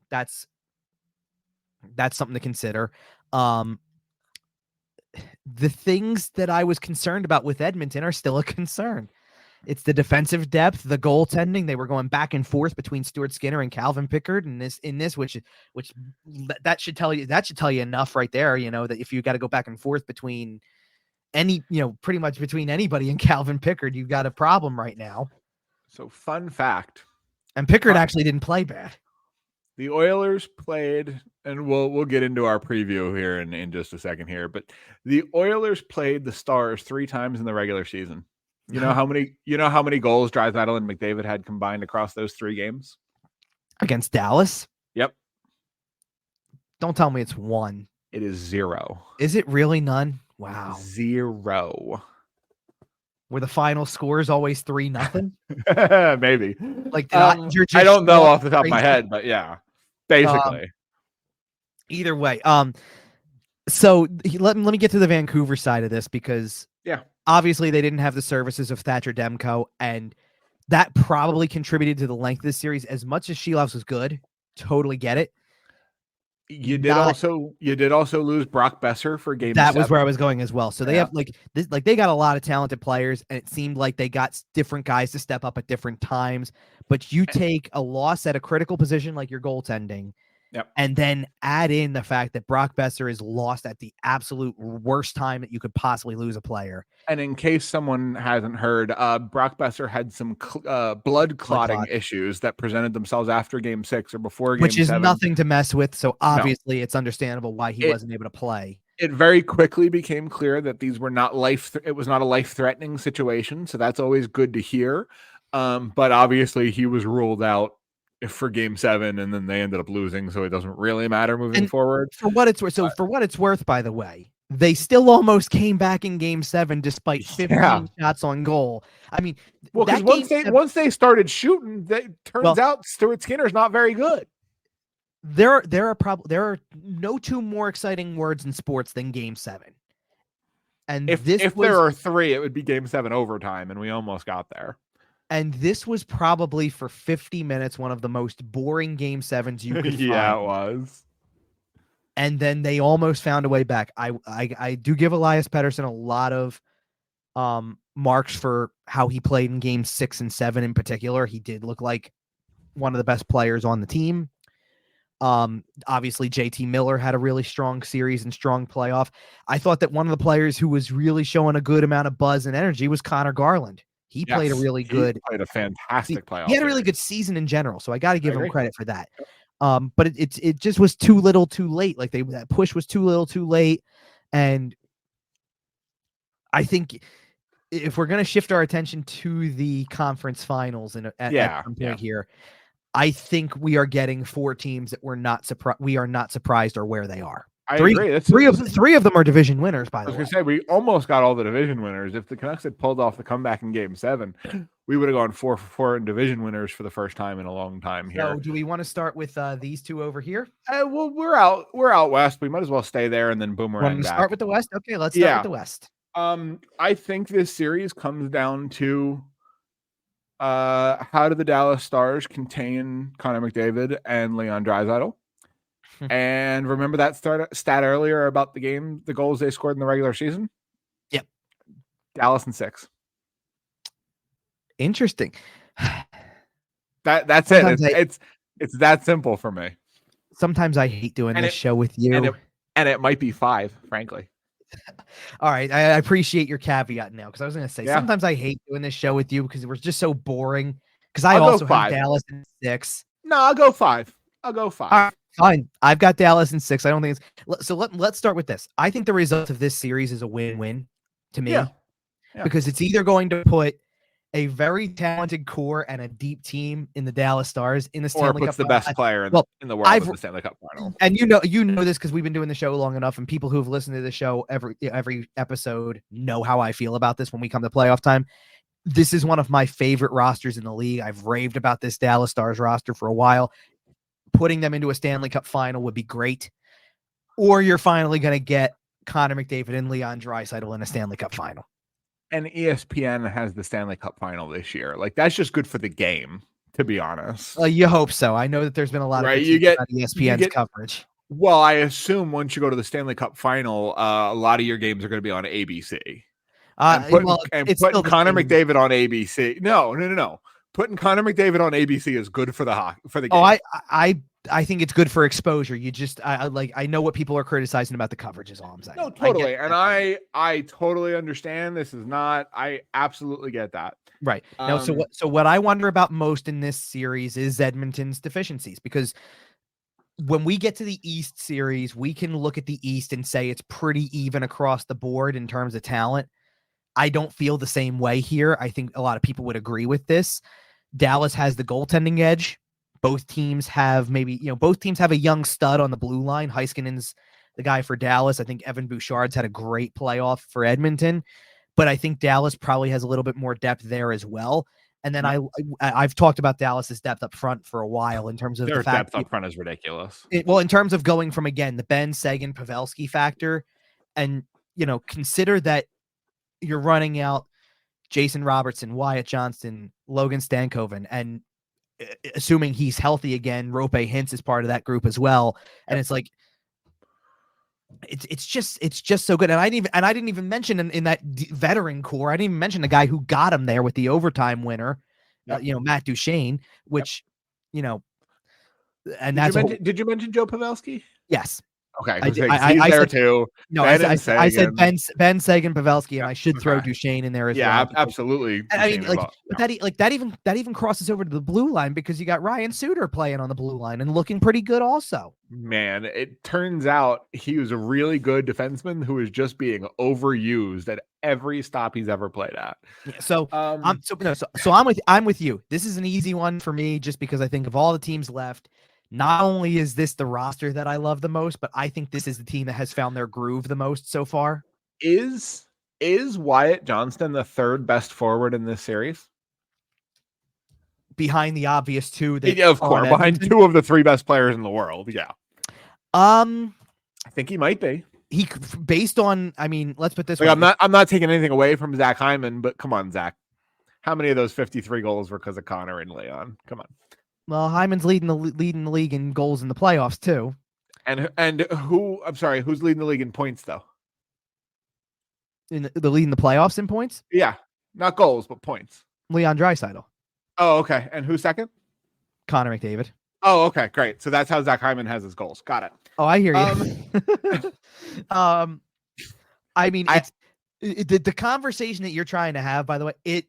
that's something to consider. The things that I was concerned about with Edmonton are still a concern. It's the defensive depth, the goaltending. They were going back and forth between Stuart Skinner and Calvin Pickard, and which that should tell you enough right there. That if you got to go back and forth between pretty much between anybody and Calvin Pickard, you've got a problem right now. So, fun fact, and Pickard actually didn't play bad. The Oilers played, and we'll get into our preview here in just a second here, but the Oilers played the Stars 3 times in the regular season. You know how many goals Draisaitl and McDavid had combined across those 3 games against Dallas? Yep. Don't tell me it's 1. It is 0. Is it really none? Wow. 0. Were the final scores always 3-0? Maybe. Like I don't know off the top of my head, but yeah, basically. Either way, so let me get to the Vancouver side of this, because obviously they didn't have the services of Thatcher Demko, and that probably contributed to the length of this series. As much as Shelovs was good, totally get it. You did also lose Brock Besser for game 7. That was where I was going as well. So they have they got a lot of talented players, and it seemed like they got different guys to step up at different times. But you take a loss at a critical position like your goaltending, and then add in the fact that Brock Besser is lost at the absolute worst time that you could possibly lose a player. And in case someone hasn't heard, Brock Besser had some blood clotting issues that presented themselves after game 6 or before game 7. Which is nothing to mess with. So obviously it's understandable why he wasn't able to play. It very quickly became clear that these were not it was not a life-threatening situation. So that's always good to hear. But obviously he was ruled out for game 7, and then they ended up losing. So it doesn't really matter moving forward. For what it's worth. So for what it's worth, by the way, they still almost came back in game 7 despite 15 shots on goal. I mean, well, because once they started shooting, turns out Stuart Skinner's not very good. There are no 2 more exciting words in sports than game 7. And if there are 3, it would be game 7 overtime, and we almost got there. And this was probably for 50 minutes one of the most boring game 7s you could find. Yeah, it was. And then they almost found a way back. I do give Elias Pettersson a lot of marks for how he played in games 6 and 7 in particular. He did look like one of the best players on the team. Obviously, JT Miller had a really strong series and strong playoff. I thought that one of the players who was really showing a good amount of buzz and energy was Connor Garland. He played a really good. He played a fantastic playoff. He had a really good season in general, so I got to give him credit for that. But it just was too little, too late. Like that push was too little, too late, and I think if we're going to shift our attention to the conference finals at some point here, I think we are getting 4 teams that we are not surprised or where they are. I agree. Three of them are division winners, by the way. I was going to say, we almost got all the division winners. If the Canucks had pulled off the comeback in game 7, we would have gone 4-for-4 in division winners for the first time in a long time here. So do we want to start with these 2 over here? Well, we're out west. We might as well stay there and then boomerang back. Start with the West? Okay, let's start with the West. I think this series comes down to how do the Dallas Stars contain Connor McDavid and Leon Draisaitl? And remember that stat earlier about the goals they scored in the regular season? Yep. Dallas in 6. Interesting. That's it. It's that simple for me. Sometimes I hate doing this show with you. And it might be 5, frankly. All right. I appreciate your caveat now, because I was going to say, sometimes I hate doing this show with you because it was just so boring. Because I also have Dallas in 6. No, I'll go 5. All right, fine. I've got Dallas in 6. I don't think it's so. Let's start with this. I think the result of this series is a win-win to me, because it's either going to put a very talented core and a deep team in the Dallas Stars in the Stanley Cup. Or puts the best player in the world in the Stanley Cup final. And you know this because we've been doing the show long enough, and people who have listened to the show every episode know how I feel about this when we come to playoff time. This is one of my favorite rosters in the league. I've raved about this Dallas Stars roster for a while. Putting them into a Stanley Cup final would be great. Or you're finally going to get Connor McDavid and Leon Draisaitl in a Stanley Cup final. And ESPN has the Stanley Cup final this year. Like, that's just good for the game, to be honest. You hope so. I know that there's been a lot of ESPN's coverage. Well, I assume once you go to the Stanley Cup final, a lot of your games are going to be on ABC. Putting Connor McDavid on ABC. No. Putting Connor McDavid on ABC is good for the game. Oh, I think it's good for exposure. You just I know what people are criticizing about the coverage is all I'm saying. No, totally. I totally understand. This is not. I absolutely get that. Right. Now, so what I wonder about most in this series is Edmonton's deficiencies, because when we get to the East series, we can look at the East and say it's pretty even across the board in terms of talent. I don't feel the same way here. I think a lot of people would agree with this. Dallas has the goaltending edge. Both teams have both teams have a young stud on the blue line. Heiskanen's the guy for Dallas. I think Evan Bouchard's had a great playoff for Edmonton, but I think Dallas probably has a little bit more depth there as well. And then I've talked about Dallas's depth up front for a while in terms of their the fact depth up front is ridiculous. In terms of going from, again, the Benn, Seguin, Pavelski factor, and, consider that you're running out Jason Robertson, Wyatt Johnston, Logan Stankoven, and assuming he's healthy again, Rope Hintz is part of that group as well. And it's like, it's just so good. And I didn't even mention in that veteran core, I didn't even mention the guy who got him there with the overtime winner, Matt Duchene, which, and did you mention Joe Pavelski? Yes. Okay, he's there too. No, I said Ben, Seguin, Pavelski, and I should throw Duchene in there as well. Yeah, absolutely. I mean, that even crosses over to the blue line because you got Ryan Suter playing on the blue line and looking pretty good also. Man, it turns out he was a really good defenseman who is just being overused at every stop he's ever played at. Yeah, so I'm with you. This is an easy one for me just because I think of all the teams left. Not only is this the roster that I love the most, but I think this is the team that has found their groove the most so far. Is Wyatt Johnston the third best forward in this series? Behind the obvious two. Of course, behind two of the three best players in the world. Yeah. I think he might be. Based on, let's put this way. I'm not taking anything away from Zach Hyman, but come on, Zach. How many of those 53 goals were because of Connor and Leon? Come on. Well, Hyman's leading the league in goals in the playoffs too. And who's leading the league in points though? In the leading the playoffs in points? Yeah, not goals, but points. Leon Draisaitl. Oh, okay. And who's second? Connor McDavid. Oh, okay, great. So that's how Zach Hyman has his goals. Got it. Oh, I hear you. It's the conversation that you're trying to have, by the way,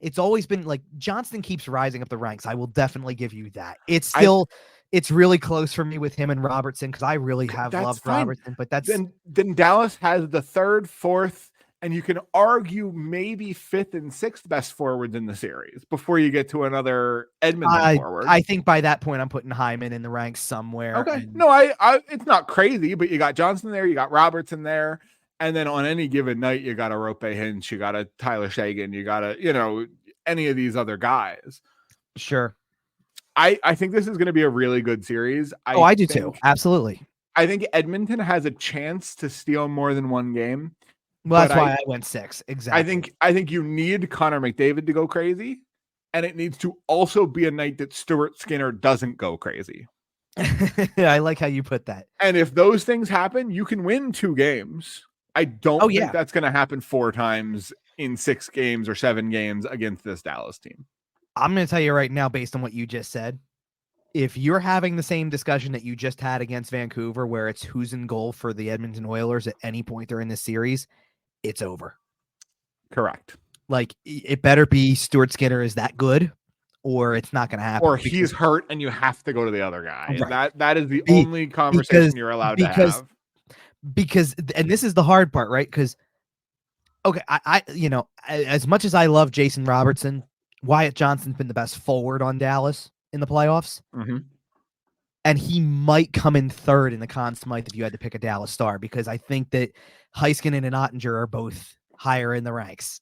it's always been like Johnston keeps rising up the ranks. I will definitely give you that. It's really close for me with him and Robertson because I really have loved Robertson, but then Dallas has the third, fourth, and you can argue maybe fifth and sixth best forwards in the series before you get to another Edmonton forward. I think by that point I'm putting Hyman in the ranks somewhere. Okay. No, it's not crazy, but you got Johnston there, you got Robertson there. And then on any given night, you got a Rope Hintz, you got a Tyler Seguin, you got any of these other guys. Sure. I think this is going to be a really good series. I do too. Absolutely. I think Edmonton has a chance to steal more than one game. Well, that's why I went 6. Exactly. I think you need Connor McDavid to go crazy, and it needs to also be a night that Stuart Skinner doesn't go crazy. I like how you put that. And if those things happen, you can win 2 games. I don't think that's going to happen 4 times in 6 games or 7 games against this Dallas team. I'm going to tell you right now, based on what you just said, if you're having the same discussion that you just had against Vancouver, where it's who's in goal for the Edmonton Oilers at any point during this series, it's over. Correct. Like, it better be Stuart Skinner is that good, or it's not going to happen. Or he's hurt and you have to go to the other guy. Right. That is the only conversation you're allowed to have. Because, and this is the hard part, right? Because, okay, I as much as I love Jason Robertson, Wyatt Johnston's been the best forward on Dallas in the playoffs. Mm-hmm. And he might come in third in the Conn Smythe if you had to pick a Dallas star, because I think that Heiskanen and Ottinger are both higher in the ranks.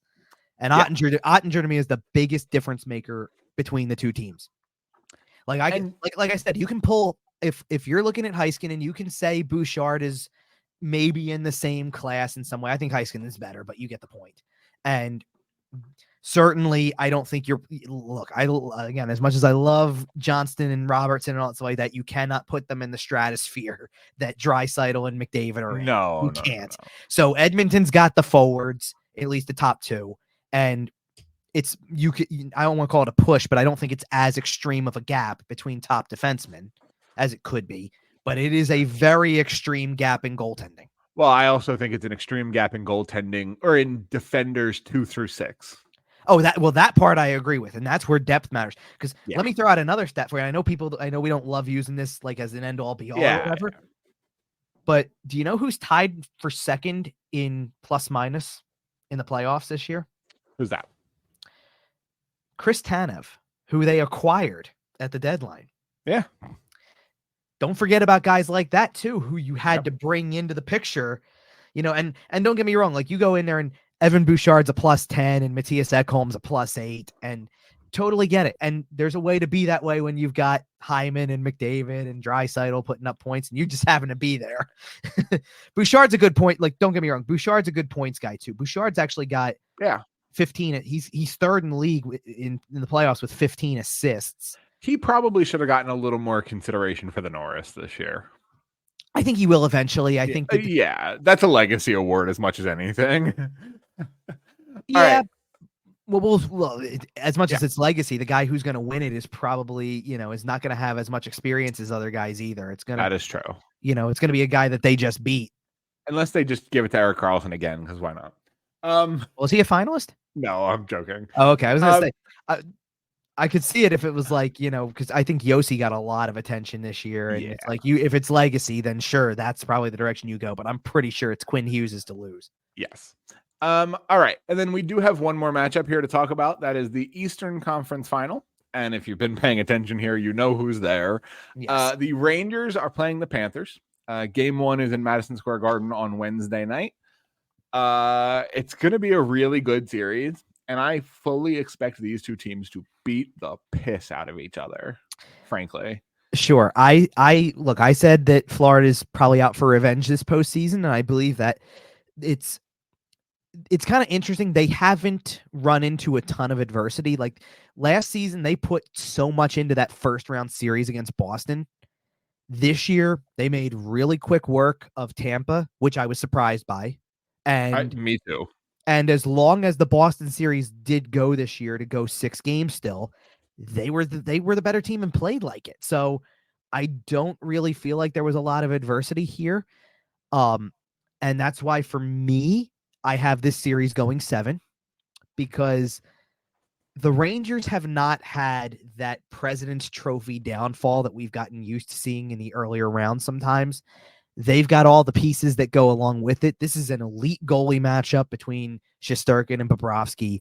And Ottinger to me is the biggest difference maker between the two teams. Like I said, you can pull, if you're looking at Heiskanen, you can say Bouchard is maybe in the same class in some way. I think Heiskanen is better, but you get the point. And certainly, I don't think again, as much as I love Johnston and Robertson and all that stuff like that, you cannot put them in the stratosphere that Draisaitl and McDavid are in. You can't. No. So Edmonton's got the forwards, at least the top 2. And I don't want to call it a push, but I don't think it's as extreme of a gap between top defensemen as it could be. But it is a very extreme gap in goaltending. Well, I also think it's an extreme gap in goaltending or in defenders 2 through 6. Oh, that part I agree with. And that's where depth matters. Because let me throw out another stat for you. I know we don't love using this like as an end all be all or whatever. But do you know who's tied for second in plus minus in the playoffs this year? Who's that? Chris Tanev, who they acquired at the deadline. Yeah. Don't forget about guys like that too, who you had to bring into the picture, and don't get me wrong, like you go in there and Evan Bouchard's a +10 and Matthias Ekholm's a +8, and totally get it. And there's a way to be that way when you've got Hyman and McDavid and Draisaitl putting up points and you just happen to be there. Bouchard's a good point. Like, don't get me wrong. Bouchard's a good points guy too. Bouchard's actually got 15. He's third in the league in the playoffs with 15 assists. He probably should have gotten a little more consideration for the Norris this year. I think he will eventually. I think that's a legacy award as much as anything. Yeah. Right. Well, as much as it's legacy, the guy who's going to win it is probably, is not going to have as much experience as other guys either. That is true. It's going to be a guy that they just beat. Unless they just give it to Erik Karlsson again, because why not? Was he a finalist? No, I'm joking. Oh, okay. I was going to say, I could see it if it was like, because I think Yossi got a lot of attention this year. And it's like, if it's legacy, then sure, that's probably the direction you go. But I'm pretty sure it's Quinn Hughes to lose. Yes. All right. And then we do have one more matchup here to talk about. That is the Eastern Conference Final. And if you've been paying attention here, you know who's there. Yes. The Rangers are playing the Panthers. Game 1 is in Madison Square Garden on Wednesday night. It's going to be a really good series. And I fully expect these two teams to beat the piss out of each other, frankly. Sure. I said that Florida's probably out for revenge this postseason, and I believe that it's kind of interesting. They haven't run into a ton of adversity. Like last season, they put so much into that first round series against Boston. This year, they made really quick work of Tampa, which I was surprised by. And me too. And as long as the Boston series did go this year to go 6 games still, they were the better team and played like it. So I don't really feel like there was a lot of adversity here. And that's why for me, I have this series going 7 because the Rangers have not had that President's Trophy downfall that we've gotten used to seeing in the earlier rounds sometimes. They've got all the pieces that go along with it. This is an elite goalie matchup between Shesterkin and Bobrovsky.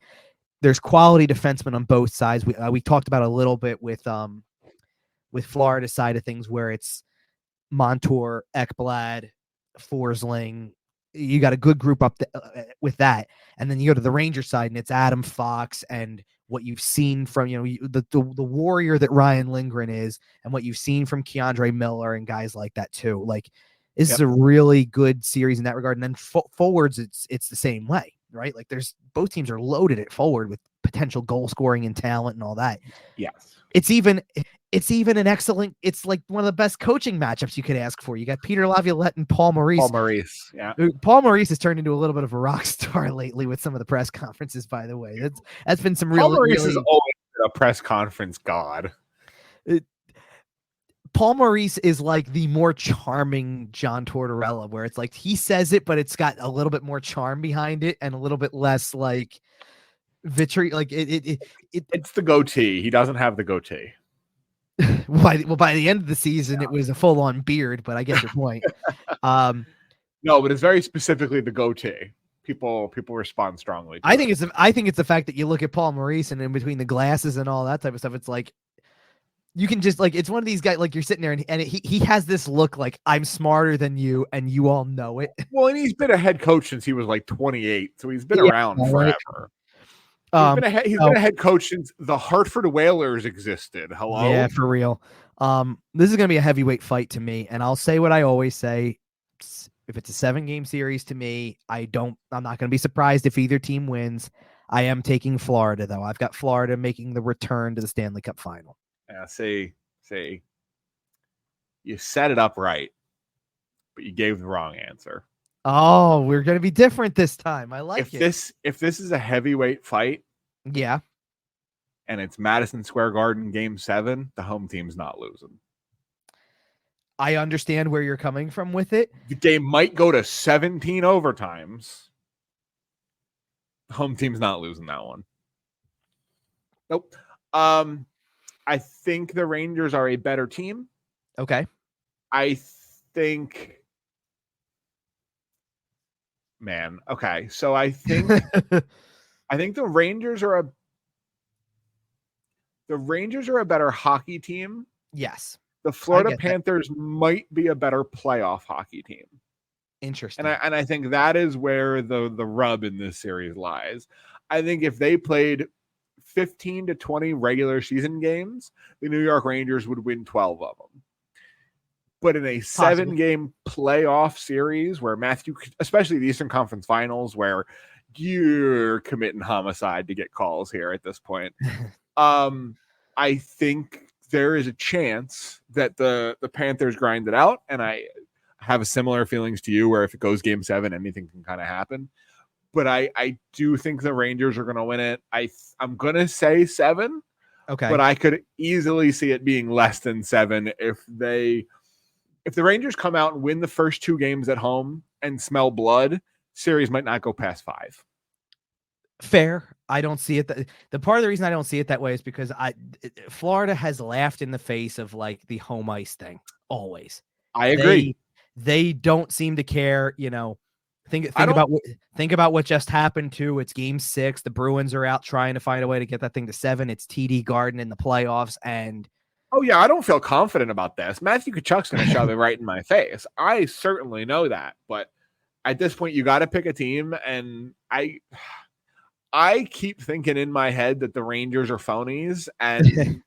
There's quality defensemen on both sides. We talked about a little bit with Florida's side of things where it's Montour, Ekblad, Forsling. You got a good group up with that. And then you go to the Rangers side and it's Adam Fox and what you've seen from, the warrior that Ryan Lindgren is and what you've seen from Keandre Miller and guys like that too. Like, this is a really good series in that regard. And then forwards, it's the same way, right? Like both teams are loaded at forward with potential goal scoring and talent and all that. Yes. It's even an excellent, it's like one of the best coaching matchups you could ask for. You got Peter Laviolette and Paul Maurice. Yeah. Paul Maurice has turned into a little bit of a rock star lately with some of the press conferences, by the way. That's been some real. Paul Maurice is always a press conference god. Paul Maurice is like the more charming John Tortorella, where it's like he says it, but it's got a little bit more charm behind it and a little bit less like vitriol. Like it's the goatee. He doesn't have the goatee. By the end of the season, it was a full-on beard, but I get your point. No, but it's very specifically the goatee. People respond strongly. I think it's the fact that you look at Paul Maurice and in between the glasses and all that type of stuff, it's like you can just like, it's one of these guys, like you're sitting there and he has this look like I'm smarter than you and you all know it. Well, and he's been a head coach since he was like 28. So he's been around forever. He's been a head coach since the Hartford Whalers existed. Hello? Yeah, for real. This is going to be a heavyweight fight to me. And I'll say what I always say. If it's a 7-game series to me, I'm not going to be surprised if either team wins. I am taking Florida though. I've got Florida making the return to the Stanley Cup final. Yeah, see, you set it up right, but you gave the wrong answer. Oh, we're going to be different this time. I like it. If this is a heavyweight fight, yeah, and it's Madison Square Garden Game 7, the home team's not losing. I understand where you're coming from with it. The game might go to 17 overtimes. The home team's not losing that one. Nope. I think the Rangers are a better team. Okay. I think man. Okay, so I think the Rangers are a better hockey team. Yes. The Florida Panthers might be a better playoff hockey team. Interesting. And I think that is where the rub in this series lies. I think if they played 15 to 20 regular season games, the New York Rangers would win 12 of them. But in a 7-game playoff series where especially the Eastern Conference Finals, where you're committing homicide to get calls here at this point, I think there is a chance that the Panthers grind it out, and I have a similar feelings to you, where if it goes Game 7, anything can kind of happen. But I do think the Rangers are going to win it. I'm going to say 7. Okay. But I could easily see it being less than 7 if the Rangers come out and win the first 2 games at home and smell blood. Series might not go past 5. Fair. I don't see it. The part of the reason I don't see it that way is because Florida has laughed in the face of like the home ice thing always. I agree. They don't seem to care. Think about what just happened too. It's Game 6. The Bruins are out trying to find a way to get that thing to 7. It's TD Garden in the playoffs, and oh yeah, I don't feel confident about this. Matthew Tkachuk's going to shove it right in my face. I certainly know that, but at this point, you got to pick a team, and I keep thinking in my head that the Rangers are phonies, and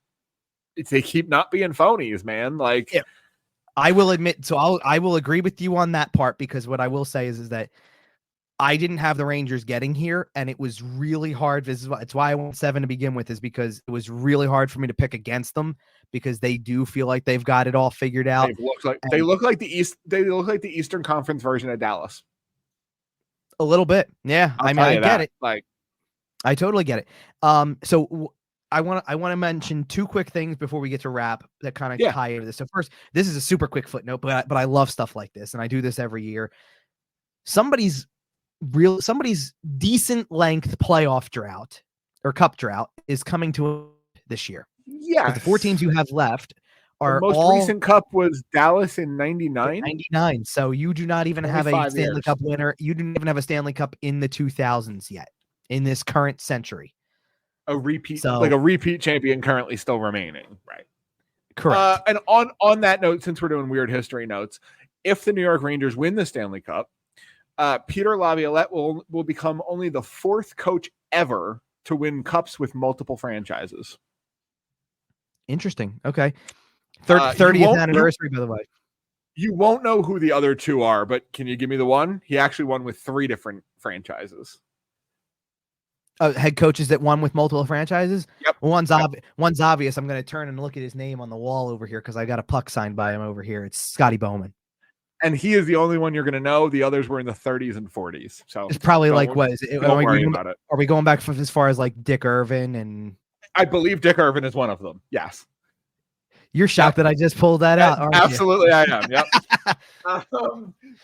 they keep not being phonies, man. Like. Yeah. I will admit, so I will agree with you on that part, because what I will say is that I didn't have the Rangers getting here, and it was really hard. It's why I went 7 to begin with, is because it was really hard for me to pick against them, because they do feel like they've got it all figured out. They look like the Eastern Conference version of Dallas. A little bit, yeah. I get it. Like, I totally get it. So I want to mention 2 quick things before we get to wrap that kind of tie into this. So first, this is a super quick footnote, but I love stuff like this, and I do this every year. Somebody's decent length playoff drought or cup drought is coming to this year. Yeah, the 4 teams you have left are the most recent cup was Dallas in 99. 99. So you do not even have a Stanley Cup winner. You didn't even have a Stanley Cup in the 2000s yet in this current century. A repeat champion currently still remaining, right? Correct. And on that note, since we're doing weird history notes, if the New York Rangers win the Stanley Cup, Peter Laviolette will become only the 4th coach ever to win cups with multiple franchises. Interesting. Okay. 30th anniversary, by the way. You won't know who the other 2 are, but can you give me the one? He actually won with 3 different franchises. Head coaches that won with multiple franchises. Yep. One's obvious. I'm going to turn and look at his name on the wall over here, because I got a puck signed by him over here. It's Scotty Bowman. And he is the only one you're going to know. The others were in the 30s and 40s. So it's probably like, what is it? Don't worry about it. Are we going back as far as like Dick Irvin? And I believe Dick Irvin is one of them. Yes. You're shocked that I just pulled that out. Absolutely, I am. Yep.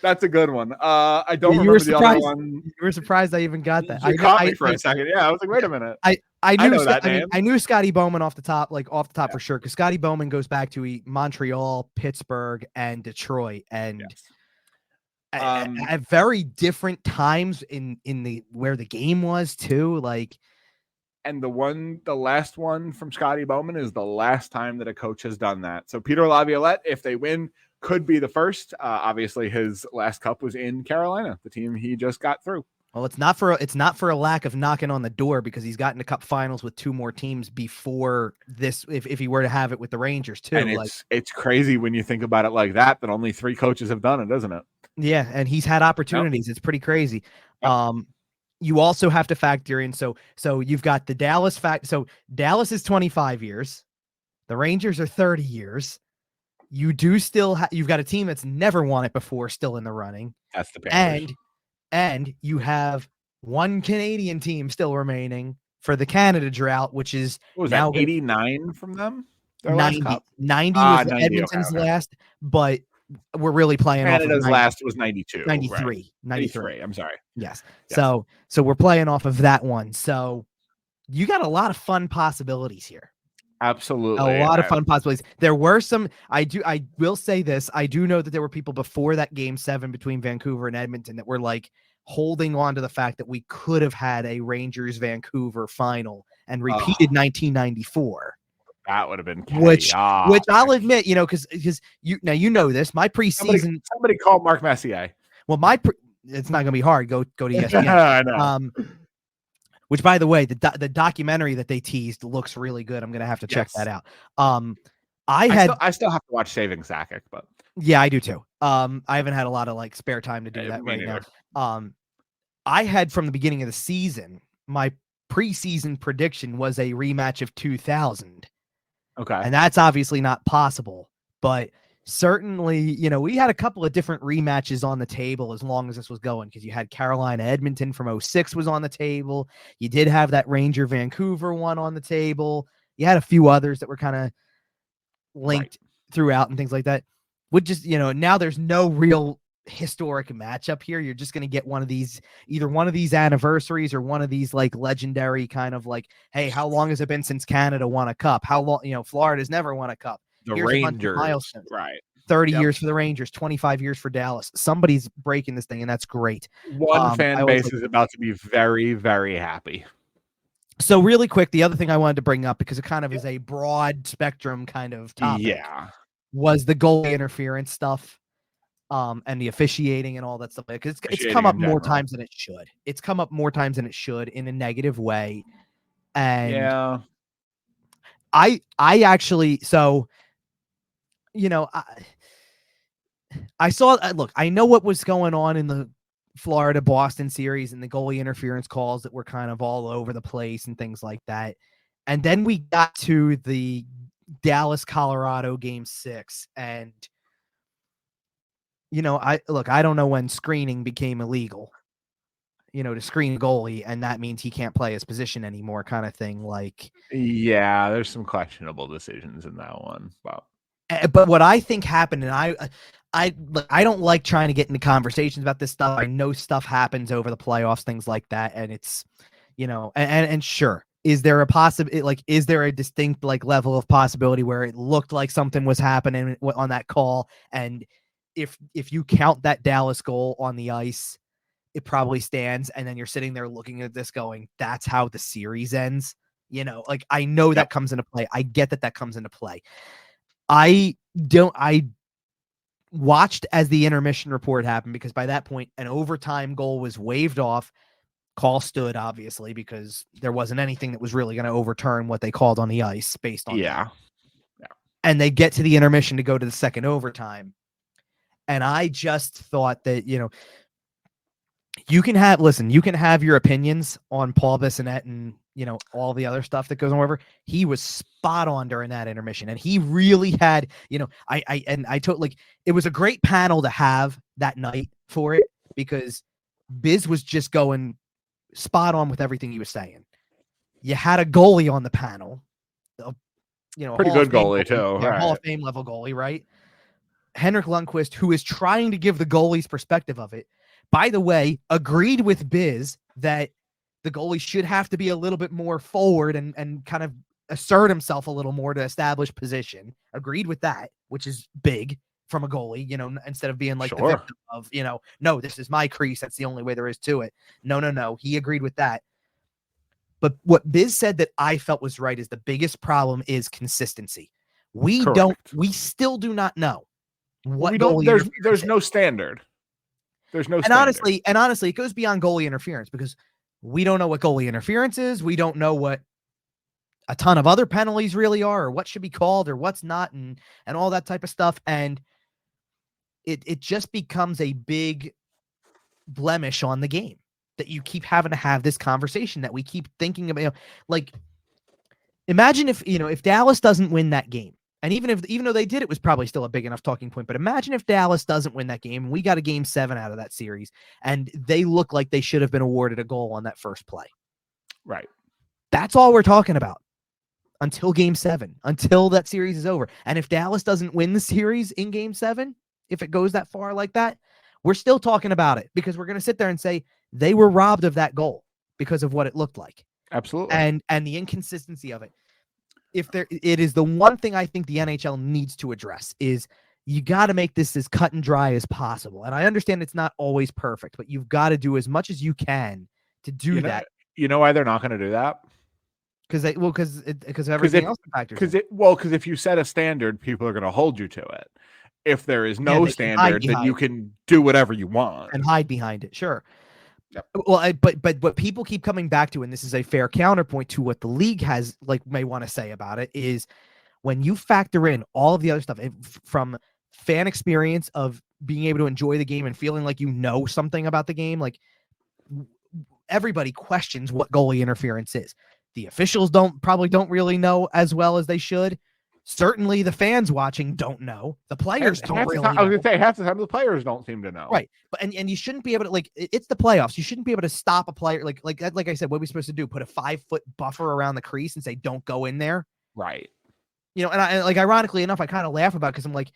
That's a good one. I don't remember the other one. You were surprised I even got that. You caught me for a second. Yeah, I was like, wait a minute. I knew Scotty Bowman off the top for sure, because Scotty Bowman goes back to Montreal, Pittsburgh, and Detroit, and at very different times in the where the game was too. Like. And the last one from Scotty Bowman is the last time that a coach has done that. So Peter Laviolette, if they win, could be the first. Obviously, his last cup was in Carolina, the team he just got through. Well, it's not for a lack of knocking on the door, because he's gotten to cup finals with 2 more teams before this. If he were to have it with the Rangers too, and it's crazy when you think about it like that only 3 coaches have done it, isn't it? Yeah, and he's had opportunities. Yep. It's pretty crazy. Yep. You also have to factor in, so you've got the Dallas fact. So Dallas is 25 years. The Rangers are 30 years. You do still you've got a team that's never won it before still in the running. That's the Panthers. And you have 1 Canadian team still remaining for the Canada drought, which is now 89 from them. 90 was Edmonton's last, but we're really playing Canada's off of last was 92. 93. Right. 93. I'm sorry. Yes. So we're playing off of that one. So you got a lot of fun possibilities here. Absolutely. A lot of fun possibilities. There were some, I will say this. I do know that there were people before that Game 7 between Vancouver and Edmonton that were like, holding on to the fact that we could have had a Rangers Vancouver final and repeated 1994. That would have been which I'll admit, because you know this. My preseason, somebody called Mark Messier. Well, it's not going to be hard. Go to ESPN. I know. Which, by the way, the documentary that they teased looks really good. I'm going to have to check that out. I still have to watch Saving Sakic, but yeah, I do too. I haven't had a lot of spare time to do that right now. I had from the beginning of the season, my preseason prediction was a rematch of 2000. Okay. And that's obviously not possible, but certainly, we had a couple of different rematches on the table as long as this was going, because you had Carolina Edmonton from 2006 was on the table. You did have that Ranger Vancouver one on the table. You had a few others that were kind of linked throughout and things like that. Would just, now there's no real historic matchup here. You're just going to get either one of these anniversaries or one of these legendary kind of hey, how long has it been since Canada won a cup? How long, Florida's never won a cup. The Rangers, right? 30 years for the Rangers, 25 years for Dallas. Somebody's breaking this thing, and that's great. One fan base is about to be very, very happy. So really quick, the other thing I wanted to bring up, because it kind of is a broad spectrum kind of topic, was the goalie interference stuff. And the officiating and all that stuff. Because it's come up more times than it should. It's come up more times than it should in a negative way. And I actually, so, I saw, look, I know what was going on in the Florida-Boston series and the goalie interference calls that were kind of all over the place and things like that. And then we got to the Dallas-Colorado Game 6, and I don't know when screening became illegal, to screen a goalie, and that means he can't play his position anymore, kind of thing. Yeah, there's some questionable decisions in that one. But what I think happened, and I don't like trying to get into conversations about this stuff. I know stuff happens over the playoffs, things like that, and it's, and sure, is there a is there a distinct level of possibility where it looked like something was happening on that call, and if you count that Dallas goal on the ice, it probably stands, and then you're sitting there looking at this going, that's how the series ends. I know that comes into play. I get that comes into play. I watched as the intermission report happened, because by that point, an overtime goal was waved off. Call stood, obviously, because there wasn't anything that was really going to overturn what they called on the ice based on that. And they get to the intermission to go to the second overtime. And I just thought that, you can have your opinions on Paul Bissonnette and, all the other stuff that goes on over. He was spot on during that intermission. And he really had, I totally, it was a great panel to have that night for it, because Biz was just going spot on with everything he was saying. You had a goalie on the panel, pretty good goalie too. Yeah, right. Hall of Fame level goalie, right? Henrik Lundqvist, who is trying to give the goalie's perspective of it, by the way, agreed with Biz that the goalie should have to be a little bit more forward and kind of assert himself a little more to establish position. Agreed with that, which is big from a goalie, instead of being the victim of, no, this is my crease. That's the only way there is to it. No. He agreed with that. But what Biz said that I felt was right is the biggest problem is consistency. We still do not know. There's no standard. There's no standard. And honestly, it goes beyond goalie interference, because we don't know what goalie interference is. We don't know what a ton of other penalties really are, or what should be called or what's not, and all that type of stuff. And it just becomes a big blemish on the game that you keep having to have this conversation, that we keep thinking about. Imagine if Dallas doesn't win that game. And even though they did, it was probably still a big enough talking point. But imagine if Dallas doesn't win that game, and we got a Game 7 out of that series, and they look like they should have been awarded a goal on that first play. Right. That's all we're talking about until Game 7, until that series is over. And if Dallas doesn't win the series in Game 7, if it goes that far like that, we're still talking about it, because we're going to sit there and say they were robbed of that goal because of what it looked like. Absolutely. And the inconsistency of it. It is the one thing I think the NHL needs to address is you got to make this as cut and dry as possible. And I understand it's not always perfect, but you've got to do as much as you can to do that. You know why they're not going to do that? Because of everything else factors. Because if you set a standard, people are going to hold you to it. If there is no standard, then you can do whatever you want and hide behind it. Sure. Yep. Well, but what people keep coming back to, and this is a fair counterpoint to what the league has may want to say about it, is when you factor in all of the other stuff from fan experience of being able to enjoy the game and feeling like you know something about the game, like everybody questions what goalie interference is. The officials probably don't really know as well as they should. Certainly the fans watching don't know. The players don't really know. I was going to say, half the time the players don't seem to know. Right. But and you shouldn't be able to, it's the playoffs. You shouldn't be able to stop a player. Like I said, what are we supposed to do? Put a 5-foot buffer around the crease and say, don't go in there. Right. And I ironically enough, I kind of laugh about it because I'm like,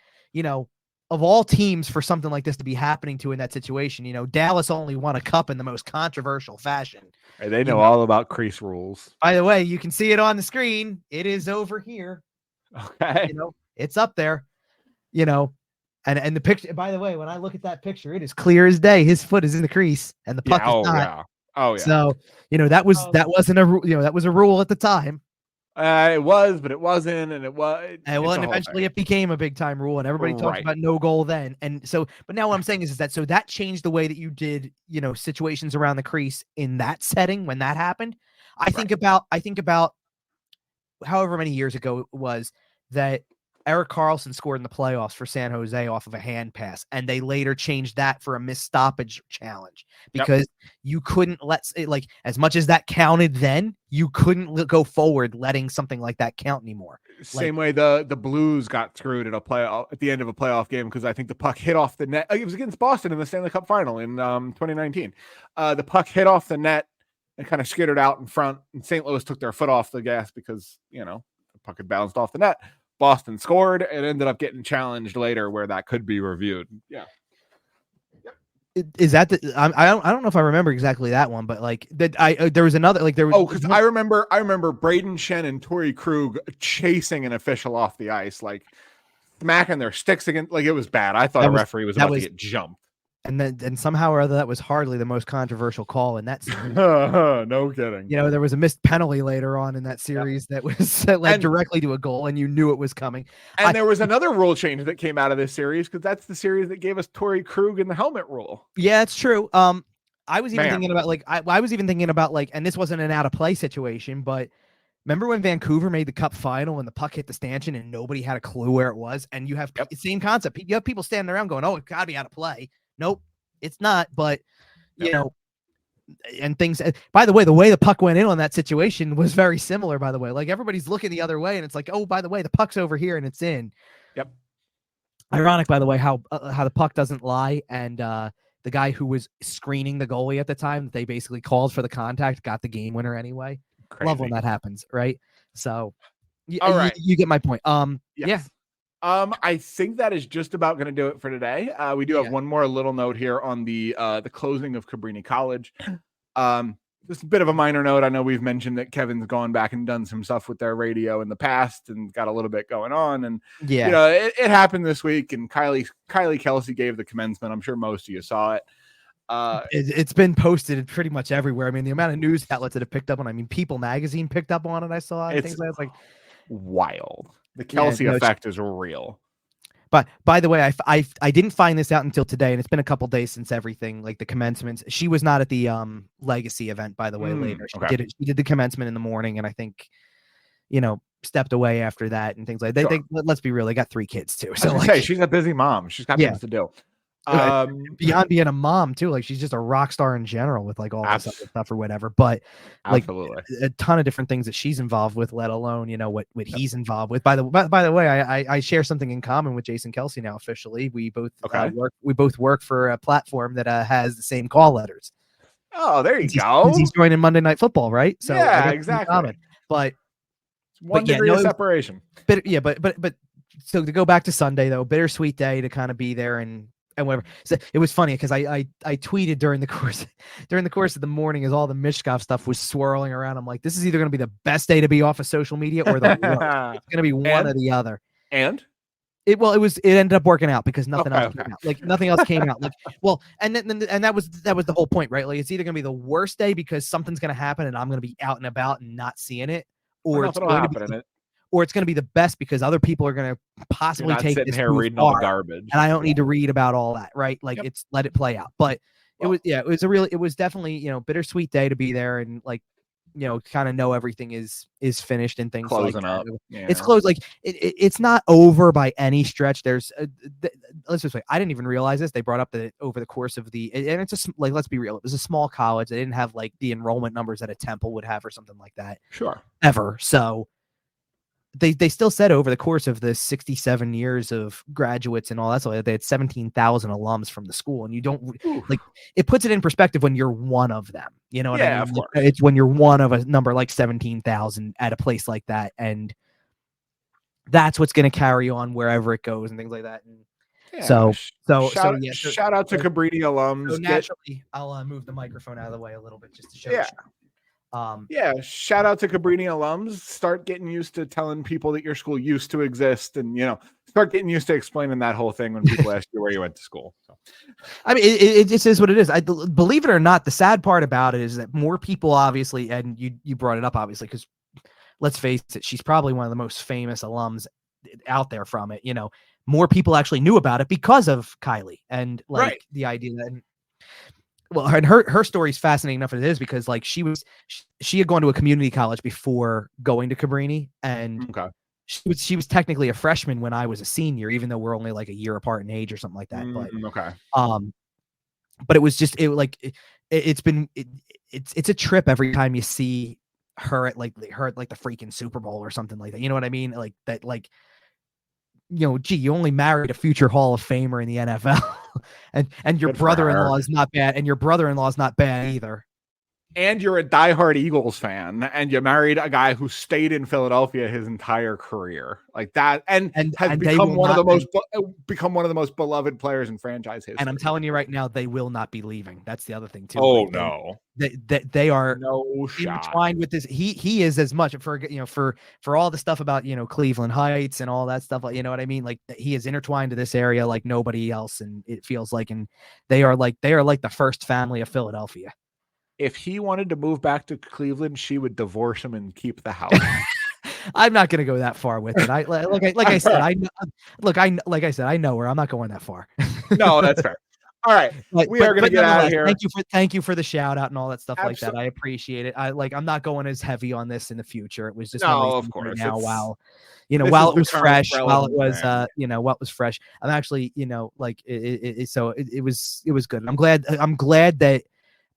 of all teams for something like this to be happening to in that situation, Dallas only won a cup in the most controversial fashion. They know all about crease rules. By the way, you can see it on the screen. It is over here. Okay. It's up there, and the picture, by the way, when I look at that picture, it is clear as day. His foot is in the crease and the puck is not. Yeah. Oh yeah. So, that wasn't that was a rule at the time. It was, but it wasn't, and it was. And eventually it became a big time rule, and everybody talked about no goal then. And so, but now what I'm saying is that that changed the way that you did, situations around the crease in that setting when that happened. I think about however many years ago it was that Erik Karlsson scored in the playoffs for San Jose off of a hand pass, and they later changed that for a missed stoppage challenge because you couldn't as much as that counted then, you couldn't go forward letting something like that count anymore. Same way the Blues got screwed at the end of a playoff game because I think the puck hit off the net. It was against Boston in the Stanley Cup final in 2019. The puck hit off the net and kind of skittered out in front, and St. Louis took their foot off the gas because, the puck had bounced off the net. Boston scored and ended up getting challenged later where that could be reviewed. Yeah. Is that I don't know if I remember exactly that one, but there was another because I remember Braden Shen and Torrey Krug chasing an official off the ice, smacking their sticks against, it was bad. I thought a referee was about to get jumped. And somehow or other, that was hardly the most controversial call in that series. No kidding. There was a missed penalty later on in that series that was led directly to a goal, and you knew it was coming. And there was another rule change that came out of this series because that's the series that gave us Torrey Krug and the helmet rule. Yeah, it's true. I was even thinking about I was even thinking about and this wasn't an out of play situation, but remember when Vancouver made the Cup final and the puck hit the stanchion and nobody had a clue where it was, and you have the same concept. You have people standing around going, "Oh, it got to be out of play." Nope, it's not. But and things. By the way the puck went in on that situation was very similar. By the way, everybody's looking the other way, and it's oh, by the way, the puck's over here and it's in. Yep. Ironic, by the way, how the puck doesn't lie, and the guy who was screening the goalie at the time that they basically called for the contact got the game winner anyway. Crazy. Love when that happens, right? So, all right, you get my point. Yes. Yeah. I think that is just about going to do it for today. We do have one more little note here on the closing of Cabrini College. Just a bit of a minor note. I know we've mentioned that Kevin's gone back and done some stuff with their radio in the past and got a little bit going on. And it happened this week. And Kylie Kelsey gave the commencement. I'm sure most of you saw it. It's been posted pretty much everywhere. I mean, the amount of news outlets that have picked up on. I mean, People Magazine picked up on it. I saw it. Things like wild. The Kelsey effect is real. But by the way, I didn't find this out until today, and it's been a couple days since everything, the commencements. She was not at the Legacy event, by the way. Later, she did the commencement in the morning, and I think, stepped away after that and things like that. They let's be real, they got 3 kids too. So she's a busy mom. She's got things to do. Beyond being a mom too, she's just a rock star in general with all this other stuff or whatever. But absolutely a ton of different things that she's involved with, let alone what he's involved with. By the way, I share something in common with Jason Kelsey now officially. We both work for a platform that has the same call letters. Oh, there you go. He's joining Monday Night Football, right? So yeah, exactly. But it's one degree of separation. But so to go back to Sunday though, bittersweet day to kind of be there and whatever. So it was funny because I tweeted during the course of the morning as all the Michkov stuff was swirling around. I'm like, this is either going to be the best day to be off of social media or the worst. It's going to be one or the other. And It ended up working out because nothing else came out. Like nothing else came out. Like, well, and that was the whole point, right? Like it's either gonna be the worst day because something's gonna happen and I'm gonna be out and about and not seeing it, or it's gonna be the best because other people are gonna possibly take this here reading all the garbage, and I don't need to read about all that, right? Like it's let it play out. But it was definitely bittersweet day to be there and like kind of know everything is finished and things closing like up. Yeah. It's closed. Like it's not over by any stretch. There's let's just say I didn't even realize this. They brought up that over the course of and it's just like, let's be real. It was a small college. They didn't have like the enrollment numbers that a Temple would have or something like that. Sure. Ever. So they still said over the course of the 67 years of graduates and all that, so they had 17,000 alums from the school, and you don't like it puts it in perspective when you're one of them. You know what I mean? Of course. It's when you're one of a number like 17,000 at a place like that, and that's what's going to carry on wherever it goes and things like that. And so shout out to Cabrini alums. So naturally, I'll move the microphone out of the way a little bit just to show. Shout out to Cabrini alums. Start getting used to telling people that your school used to exist, and start getting used to explaining that whole thing when people ask you where you went to school. So. I mean, it just is what it is. I believe it or not, the sad part about it is that more people, obviously, and you brought it up, obviously, because let's face it, she's probably one of the most famous alums out there from it. More people actually knew about it because of Kylie and the idea that. Well, and her story is fascinating enough as it is because like she had gone to a community college before going to Cabrini, and she was technically a freshman when I was a senior, even though we're only like a year apart in age or something like that. But it was just it's a trip every time you see her at like the freaking Super Bowl or something like that. You know what I mean? Like that, like. You only married a future Hall of Famer in the NFL, and your brother-in-law is not bad, and your brother-in-law is not bad either. And you're a diehard Eagles fan, and you married a guy who stayed in Philadelphia his entire career, like that, and has become one of the most beloved players in franchise history. And I'm telling you right now, they will not be leaving. That's the other thing too. Oh like, no, they are no intertwined with this. He is as much for all the stuff about Cleveland Heights and all that stuff. Like, you know what I mean? Like he is intertwined to this area like nobody else, and it feels like, and they are like the first family of Philadelphia. If he wanted to move back to Cleveland, she would divorce him and keep the house. I'm not going to go that far with it. I said, I know her. I'm not going that far. No, that's fair. All right. We are going to get out of here. Thank you for the shout out and all that stuff. Absolutely. Like that. I appreciate it. I'm not going as heavy on this in the future. It was just of course. Right now while it was fresh, what was fresh. I'm actually, it was good. I'm glad that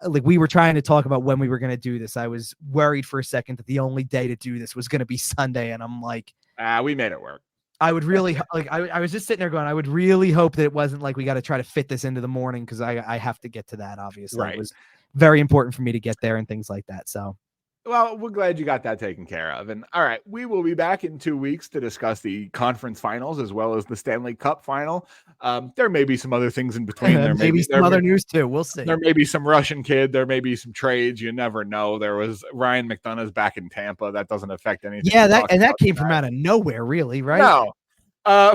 like we were trying to talk about when we were going to do this. I was worried for a second that the only day to do this was going to be Sunday. And I'm like, we made it work. I would really I was just sitting there going, I would really hope that it wasn't like we got to try to fit this into the morning. Cause I have to get to that. Obviously It was very important for me to get there and things like that. So. Well, we're glad you got that taken care of. And all right, we will be back in 2 weeks to discuss the conference finals as well as the Stanley Cup final. There may be some other things in between. There may be some other news too. We'll see. There may be some Russian kid. There may be some trades. You never know. There was Ryan McDonough's back in Tampa. That doesn't affect anything. Yeah, that came from out of nowhere, really, right? No,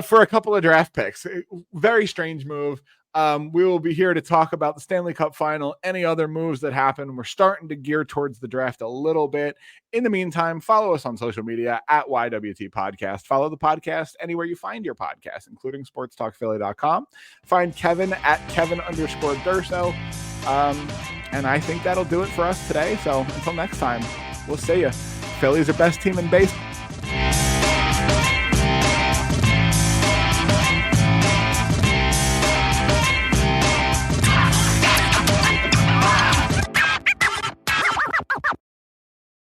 for a couple of draft picks. Very strange move. We will be here to talk about the Stanley Cup final, any other moves that happen. We're starting to gear towards the draft a little bit. In the meantime, follow us on social media at YWT Podcast. Follow the podcast anywhere you find your podcast, including sportstalkphilly.com. Find Kevin at Kevin_Durso. And I think that'll do it for us today. So until next time, we'll see you. Philly's the best team in baseball.